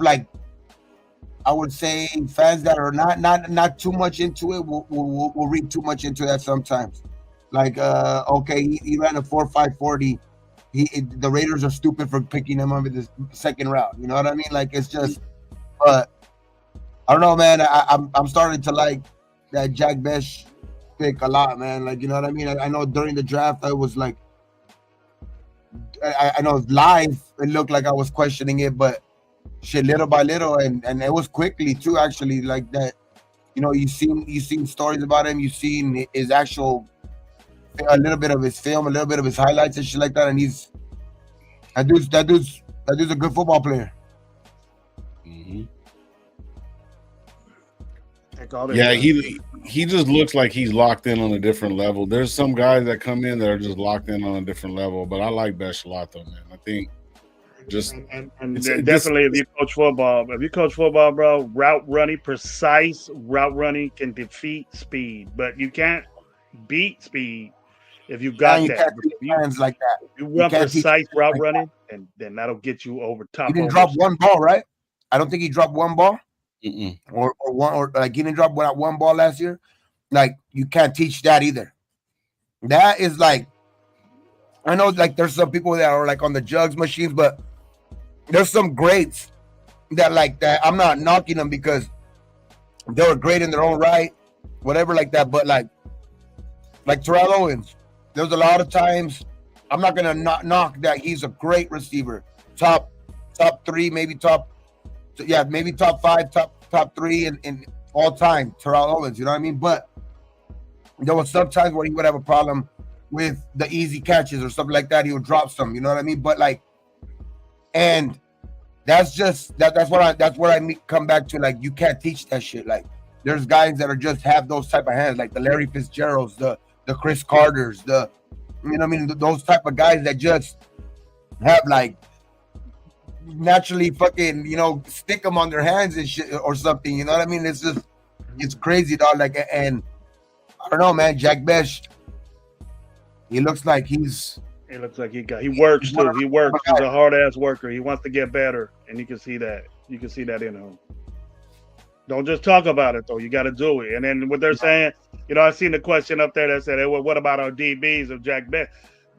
like I would say fans that are not too much into it will read too much into that sometimes. Like okay, he ran a 4.540. The Raiders are stupid for picking him up in the second round. You know what I mean? Like it's just, but I don't know, man. I'm starting to like that Jack Best pick a lot, man. Like you know what I mean? I know during the draft I was like, I know live it looked like I was questioning it, but shit, little by little, and it was quickly too. Actually, like that, you know, you've seen stories about him. You've seen his actual a little bit of his film, a little bit of his highlights and shit like that. And that dude's a good football player. Mm-hmm. Yeah, he just looks like he's locked in on a different level. There's some guys that come in that are just locked in on a different level, but I like Besh a lot though, man. I think just definitely if you coach football, bro, precise route running can defeat speed, but you can't beat speed if you got that. Like that. If you run precise route running, and then that'll get you over top. He didn't drop one ball, right? I don't think he dropped one ball. Or like he didn't drop one ball last year. Like you can't teach that either. That is like, I know like there's some people that are like on the jugs machines, but there's some greats that like that. I'm not knocking them because they were great in their own right, whatever like that. But like Terrell Owens, there's a lot of times I'm not gonna knock that he's a great receiver, top 3, maybe top 5, top 3 in all time. Terrell Owens, you know what I mean? But there was sometimes where he would have a problem with the easy catches or something like that. He would drop some, you know what I mean? But like, and that's just that's what I come back to. Like, you can't teach that shit. Like, there's guys that are just have those type of hands, like the Larry Fitzgeralds, the Chris Carters, you know what I mean? Those type of guys that just have like naturally fucking, you know, stick them on their hands and shit or something. You know what I mean? It's just, it's crazy, dog. Like, and I don't know, man. Jack Best, he looks like he works too. He works. He's a hard ass worker. He wants to get better, and you can see that. You can see that in him. Don't just talk about it though. You got to do it. And then what they're saying, you know, I seen the question up there that said, hey, well, what about our DBs of Jack Best?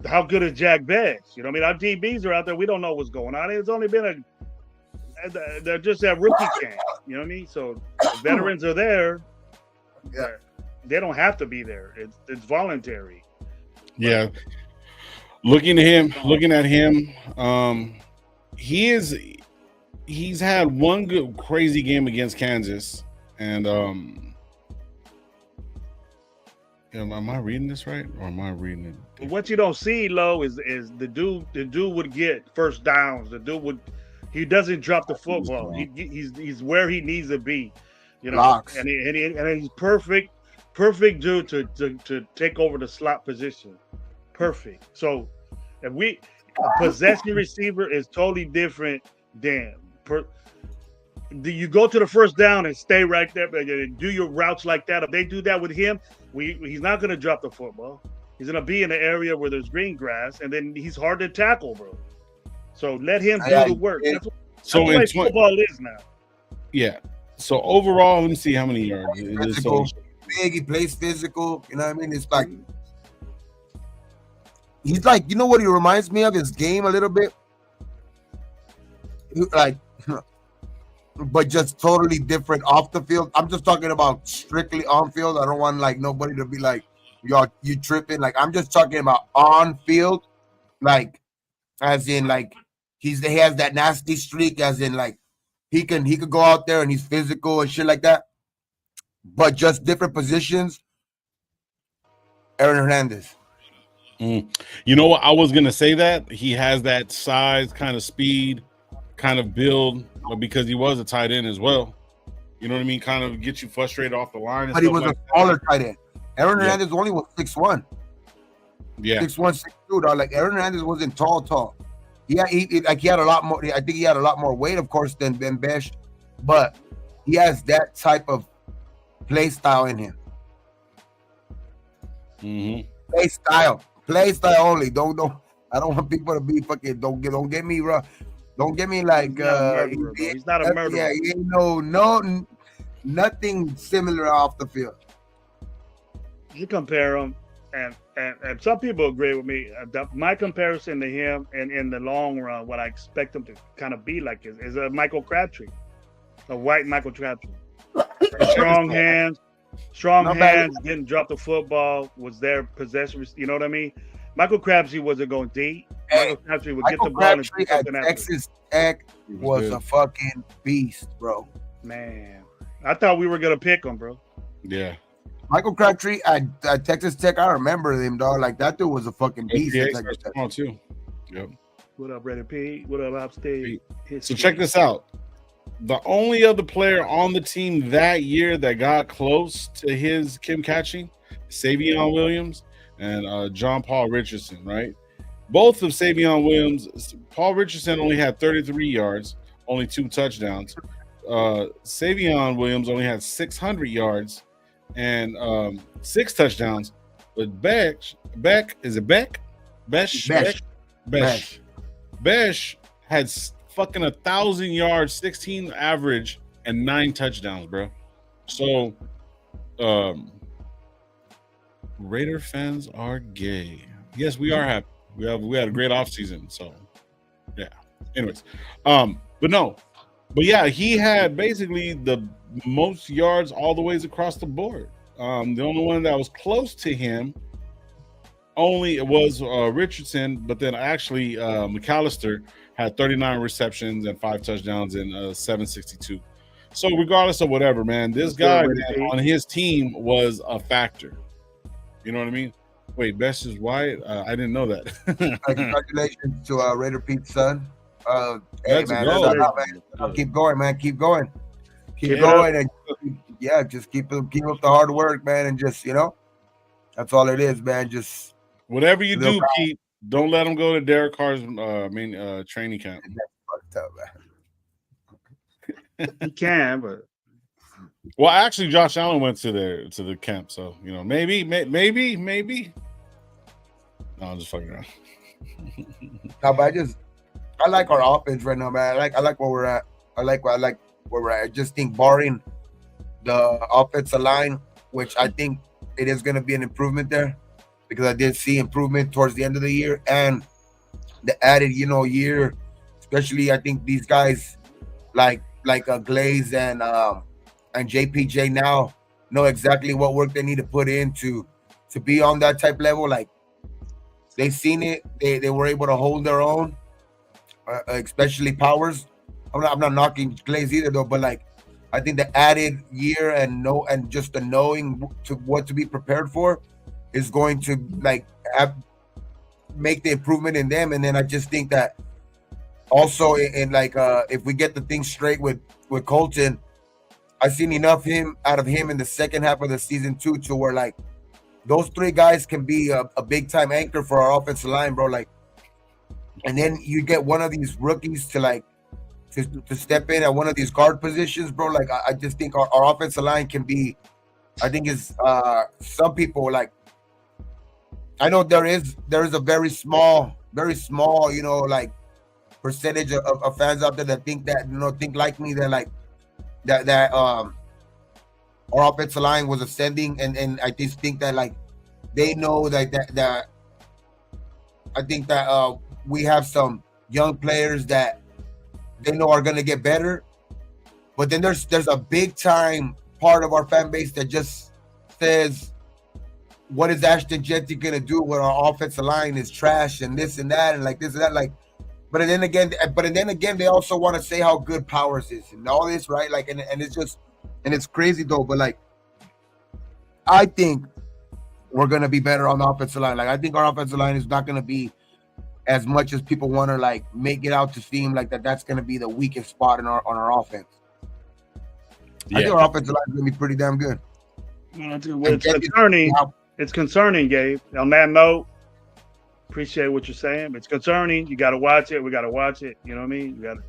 How good is Jack Best? You know what I mean? Our DBs are out there. We don't know what's going on. It's only been they're just at rookie camp. You know what I mean? So the veterans are there. Yeah. They don't have to be there. It's voluntary. Yeah. Looking at him, he's had one good crazy game against Kansas, and am I reading this right, or am I reading it different? What you don't see, Lo, is the dude would get first downs. He doesn't drop the football. He's where he needs to be, you know. Blocks. And he's perfect dude to take over the slot position. Perfect. So if a possession receiver is totally different than you go to the first down and stay right there and do your routes like that. If they do that with him, he's not going to drop the football. He's going to be in an area where there's green grass, and then he's hard to tackle, bro. So let him do the work. That's what football is now. Yeah. So overall, let me see how many yards. Big, he plays physical. You know what I mean? It's like he's like, you know what he reminds me of? His game a little bit. Like, but just totally different off the field. I'm just talking about strictly on field. I don't want like nobody to be like, you tripping. Like, I'm just talking about on field, like as in like he has that nasty streak, as in like he could go out there and he's physical and shit like that. But just different positions. Aaron Hernandez. You know what? I was gonna say that he has that size, kind of speed, kind of build, but because he was a tight end as well, you know what I mean? Kind of get you frustrated off the line. But he was a smaller tight end. Aaron Hernandez only was 6'1". Yeah. 6'1", 6'2", dog. Like Aaron Hernandez wasn't tall. He had a lot more. I think he had a lot more weight, of course, than Besh, but he has that type of play style in him. Mm-hmm. Play style only. Don't. I don't want people to be fucking. Don't get me wrong. Don't get me like. He's not a murderer. Yeah, he ain't nothing similar off the field. You compare him, and some people agree with me. My comparison to him, and in the long run, what I expect him to kind of be like is a Michael Crabtree, a white Michael Crabtree. Strong hands, didn't drop the football, was there possession. You know what I mean? Michael Crabtree wasn't going deep. Michael Crabtree would get the ball and do something at Texas Tech was a fucking beast, bro. Man, I thought we were gonna pick him, bro. Yeah. Michael Crabtree at Texas Tech, I remember him, dog. Like that dude was a fucking beast. Too. Yep. What up, Brady P? What up, Upstate? So check this out. The only other player on the team that year that got close to his Kim catching, Savion Williams and John Paul Richardson, right? Both of Savion Williams, Paul Richardson only had 33 yards, only 2 touchdowns. Savion Williams only had 600 yards and 6 touchdowns. But Besh had fucking 1,000 yards, 16 average, and 9 touchdowns, bro. So, Raider fans are gay. Yes, we are happy. We had a great offseason. So, yeah. Anyways, but yeah, he had basically the most yards all the ways across the board. The only one that was close to him only was Richardson, but then actually McAllister had 39 receptions and 5 touchdowns in 762. So regardless of whatever, man, this guy on his team was a factor. You know what I mean? Wait, Best is white? I didn't know that. Congratulations to Raider Pete's son. Hey, man, keep going, man. Keep going. Keep going. And just keep up the hard work, man. And just, that's all it is, man. Just whatever you do, Pete, don't let him go to Derek Carr's training camp. That's fucked up, man. He can, but well, actually, Josh Allen went to the camp, so maybe. No, I'm just fucking around. No, but I like our offense right now, man. I like where we're at. I like where we're at. I just think barring the offensive line, which I think it is going to be an improvement there, because I did see improvement towards the end of the year and the added, year, especially I think these guys like Glaze and JPJ now know exactly what work they need to put in to be on that type level. Like they've seen it, they were able to hold their own, especially Powers. I'm not knocking Glaze either though, but like I think the added year and just the knowing to what to be prepared for is going to make the improvement in them. And then I just think that also if we get the thing straight with Colton, I've seen enough out of him in the second half of the season too, to where like those 3 guys can be a big time anchor for our offensive line, bro. Like, and then you get one of these rookies to step in at one of these guard positions, bro. Like I just think our offensive line can be, I think is some people like, I know there is a very small, like percentage of fans out there that think that, think like me, that like that our offensive line was ascending, and I just think that like they know that I think that we have some young players that they know are gonna get better, but then there's a big time part of our fan base that just says, what is Ashton Jeanty gonna do when our offensive line is trash and this and that and like this and that, like. But then again, they also want to say how good Powers is and all this, right? Like, and it's just, and it's crazy though. But like, I think we're gonna be better on the offensive line. Like, I think our offensive line is not gonna be as much as people want to like make it out to seem like that's gonna be the weakest spot on our offense. Yeah. I think our offensive line is gonna be pretty damn good. It's concerning. It's concerning, Gabe. On that note, appreciate what you're saying. It's concerning. You got to watch it. We got to watch it. You know what I mean? You got to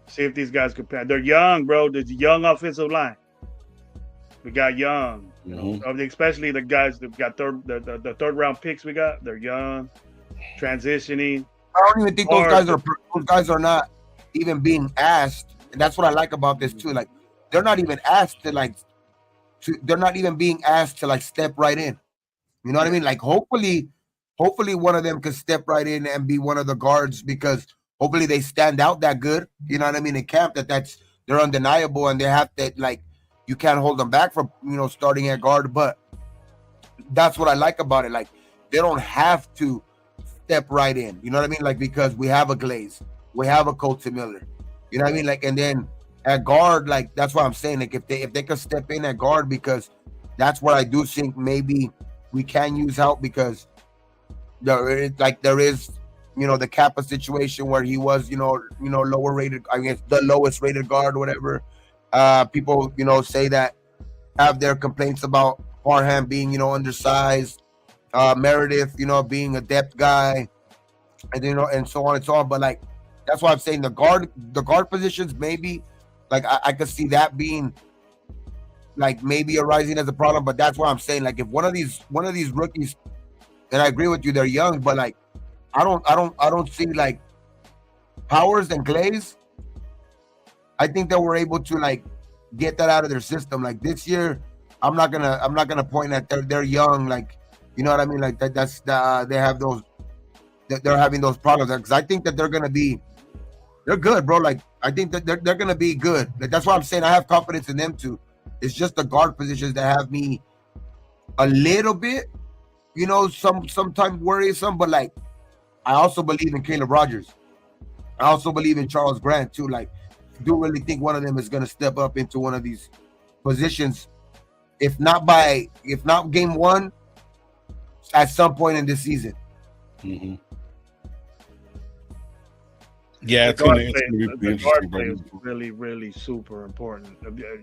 see if these guys compare. They're young, bro. There's a young offensive line. We got young, especially the guys that got the third round picks. We got they're young, transitioning. I don't even think those guys are not even being asked. And that's what I like about this too. Like they're not even asked they're not even being asked to like step right in. You know what I mean? Like hopefully one of them can step right in and be one of the guards because hopefully they stand out that good. You know what I mean? In camp they're undeniable and they have to like you can't hold them back from starting at guard. But that's what I like about it. Like they don't have to step right in. You know what I mean? Like because we have a Glaze, we have a Colton Miller. You know what I mean? Like and then at guard, like that's what I'm saying. Like if they could step in at guard because that's what I do think maybe we can use help because there is the Kappa situation where he was lower rated, I guess the lowest rated guard or whatever. People say that have their complaints about Parham being undersized, Meredith being a depth guy, and and so on and so on. But like that's why I'm saying the guard positions maybe like I could see that being like maybe arising as a problem. But that's why I'm saying like if one of these rookies, and I agree with you, they're young, but like I don't see like Powers and Glaze. I think that we're able to like get that out of their system. Like this year, I'm not gonna point at they're young. Like you know what I mean? Like that's they have those they're having those problems because I think that they're good, bro. Like I think that they're gonna be good. Like that's why I'm saying I have confidence in them too. It's just the guard positions that have me a little bit, sometimes worrisome. But like I also believe in Caleb Rogers. I also believe in Charles Grant too. Like I do really think one of them is gonna step up into one of these positions, if not game one, at some point in this season. Mm-hmm. Yeah, it's gonna be guard play is really, really super important.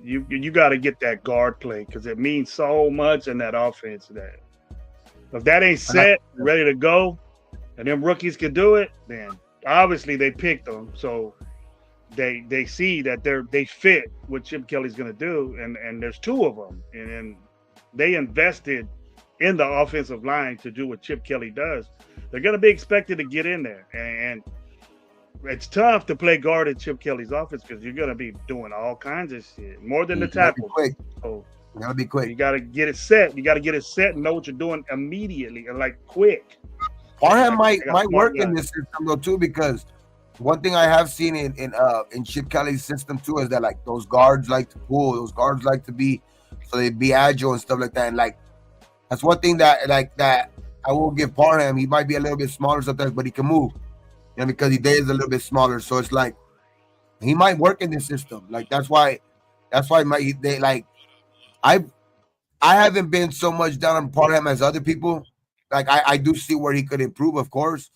You got to get that guard play because it means so much in that offense. That if that ain't set, ready to go, and them rookies can do it, then obviously they picked them, so they see that they fit what Chip Kelly's going to do, and there's two of them, and they invested in the offensive line to do what Chip Kelly does. They're going to be expected to get in there, and it's tough to play guard in Chip Kelly's offense because you're going to be doing all kinds of shit, more than the tackle. So you got to be quick. You got to get it set. You got to get it set and know what you're doing immediately and like quick. Parham might work in this system though too, because one thing I have seen in Chip Kelly's system too is that like those guards like to pull, those guards like to be agile and stuff like that. And like that's one thing that I will give Parham. He might be a little bit smaller sometimes, but he can move. Because he is a little bit smaller, so it's like he might work in this system. Like that's why I haven't been so much down on Parham as other people. Like I do see where he could improve, of course,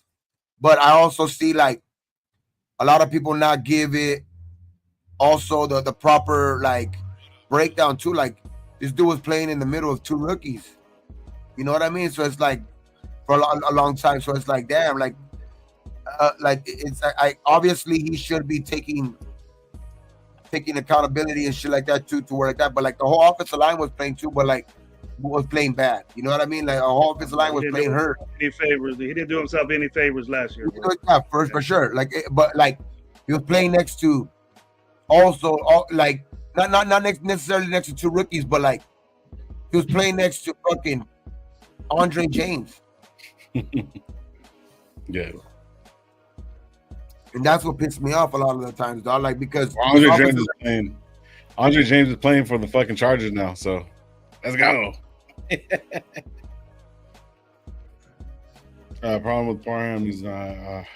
but I also see like a lot of people not give it also the proper like breakdown too. Like this dude was playing in the middle of two rookies. You know what I mean? So it's like for a long time. So it's like damn, like it's obviously he should be taking accountability and shit like that too, to where like that. But like the whole offensive line was playing too, but like was playing bad. You know what I mean? Like our whole offensive line was playing hurt. Any favors? He didn't do himself any favors last year. Yeah, for sure. Like, but like he was playing next to also like not necessarily next to two rookies, but like he was playing next to fucking Andre James. Yeah. And that's what pissed me off a lot of the times, dog. Like because Andre James is playing for the fucking Chargers now, so let's go. Problem with Parham, he's not.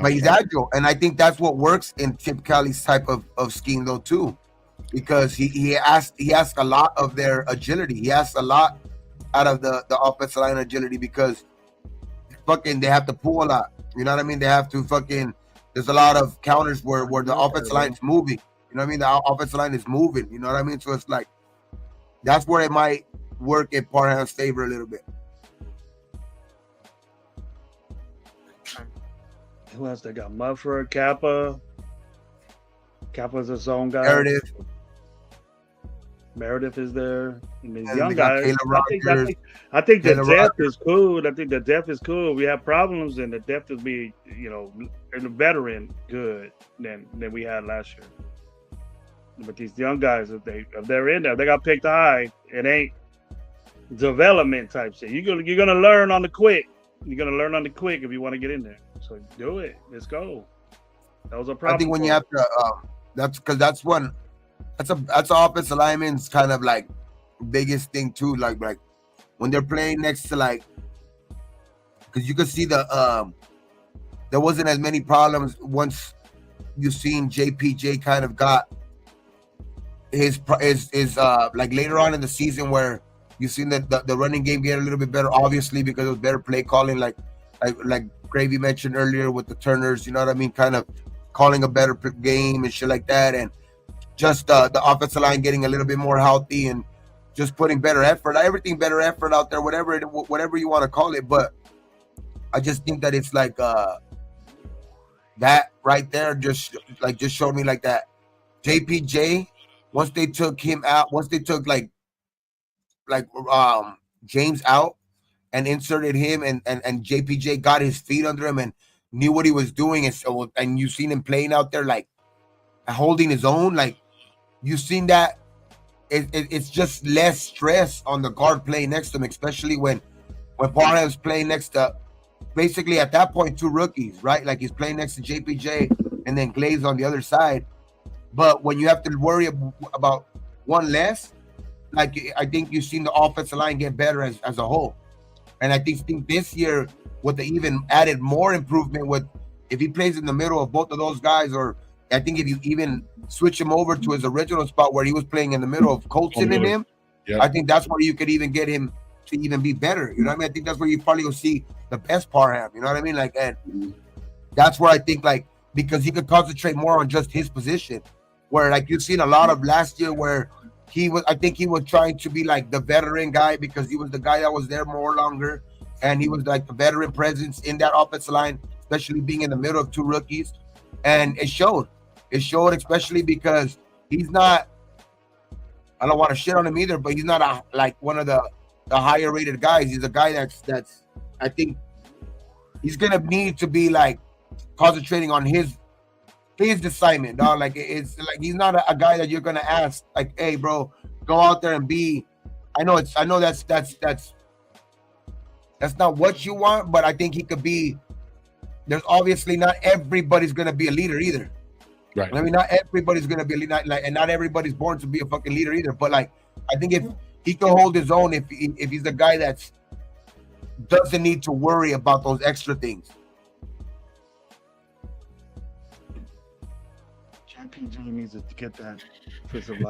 But he's agile, and I think that's what works in Chip Kelly's type of scheme, though, too, because he asks a lot of their agility. He asks a lot out of the offensive line agility because fucking they have to pull a lot. You know what I mean? They have to fucking. There's a lot of counters where the offensive line is moving. You know what I mean? The offensive line is moving. You know what I mean? So it's like that's where it might work in Parham's favor a little bit. Who else they got? Muffer, Kappa. Kappa's a zone guy. Meredith is there. And these young guys. I think the depth is cool. I think the depth is cool. We have problems, and the depth is be, and the veteran good than we had last year. But these young guys, if they're in there, they got picked high. It ain't development type shit. You're gonna learn on the quick. You're gonna learn on the quick if you want to get in there. So do it. Let's go. That was a problem. I think when you have to, that's because that's an offensive lineman's kind of like biggest thing too. Like when they're playing next to because you could see there wasn't as many problems once you seen JPJ kind of got his like later on in the season where you seen that the running game get a little bit better, obviously because it was better play calling, like Gravy mentioned earlier with the Turners, you know what I mean, kind of calling a better game and shit like that, and just the offensive line getting a little bit more healthy and just putting better effort out there, whatever you want to call it. But I just think that it's like that right there just showed me like that JPJ, once they took him out, once they took like James out and inserted him, and JPJ got his feet under him and knew what he was doing, and you seen him playing out there like holding his own, like you seen that it's just less stress on the guard playing next to him, especially when Parham's playing next to basically at that point 2 rookies, right? Like he's playing next to JPJ and then Glaze on the other side. But when you have to worry about one less, like I think you've seen the offensive line get better as a whole. And I think this year with the even added more improvement with if he plays in the middle of both of those guys, or I think if you even switch him over to his original spot where he was playing in the middle of Colson and him, I think that's where you could even get him to even be better. You know what I mean? I think that's where you probably will see the best Parham. You know what I mean? Like, and that's where I think because he could concentrate more on just his position. Where like you've seen a lot of last year where I think he was trying to be like the veteran guy because he was the guy that was there more longer, and he was like the veteran presence in that offensive line, especially being in the middle of 2 rookies. And it showed, especially because he's not, I don't want to shit on him either, but he's not like one of the higher rated guys. He's a guy that's I think he's gonna need to be like concentrating on his assignment, dog. Like it's like he's not a guy that you're gonna ask like, hey bro, go out there and be. I know that's not what you want, but I think he could be. There's obviously not everybody's gonna be a leader either. Right. I mean, not everybody's gonna be a leader, and not everybody's born to be a fucking leader either. But like, I think if he can hold his own, if he's the guy that doesn't need to worry about those extra things. JPJ needs to get that.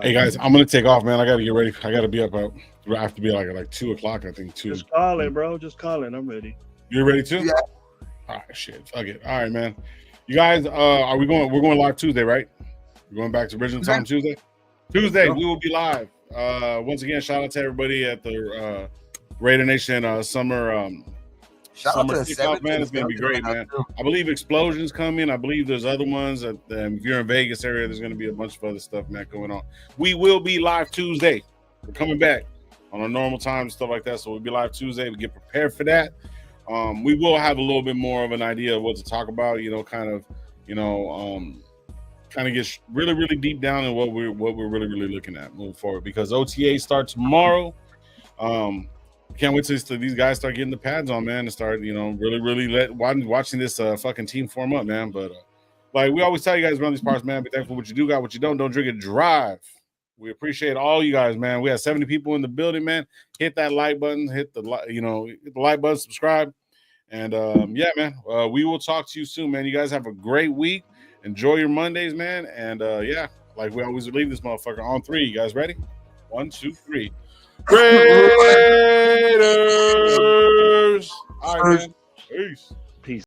Hey guys, I'm gonna take off, man. I gotta get ready. I gotta be up. I have to be like 2:00. I think 2. Just call it, bro. Just call it. I'm ready. You ready too? Yeah. All right, shit. Fuck it. All right, man. You guys, are we going? We're going live Tuesday, right? We're going back to original time Tuesday. Tuesday, we will be live. Once again, shout out to everybody at the Raider Nation summer. Summer kickoff, man. It's gonna be great, man. I believe Explosion's coming. I believe there's other ones. That, if you're in Vegas area, there's gonna be a bunch of other stuff, man, going on. We will be live Tuesday. We're coming back on a normal time and stuff like that. So we'll be live Tuesday. We get prepared for that. We will have a little bit more of an idea of what to talk about. Kind of get really, really deep down in what we're really, really looking at moving forward, because OTA starts tomorrow. Can't wait till these guys start getting the pads on, man, and start, really, really watching this fucking team form up, man. But like we always tell you guys around these parts, man, be thankful for what you do, got what you don't drink it, drive. We appreciate all you guys, man. We have 70 people in the building, man. Hit that like button, hit the like button, subscribe, and yeah, man. We will talk to you soon, man. You guys have a great week. Enjoy your Mondays, man. And yeah, like we always leave this motherfucker on 3. You guys ready? 1, 2, 3. Raiders! All right, man. Peace.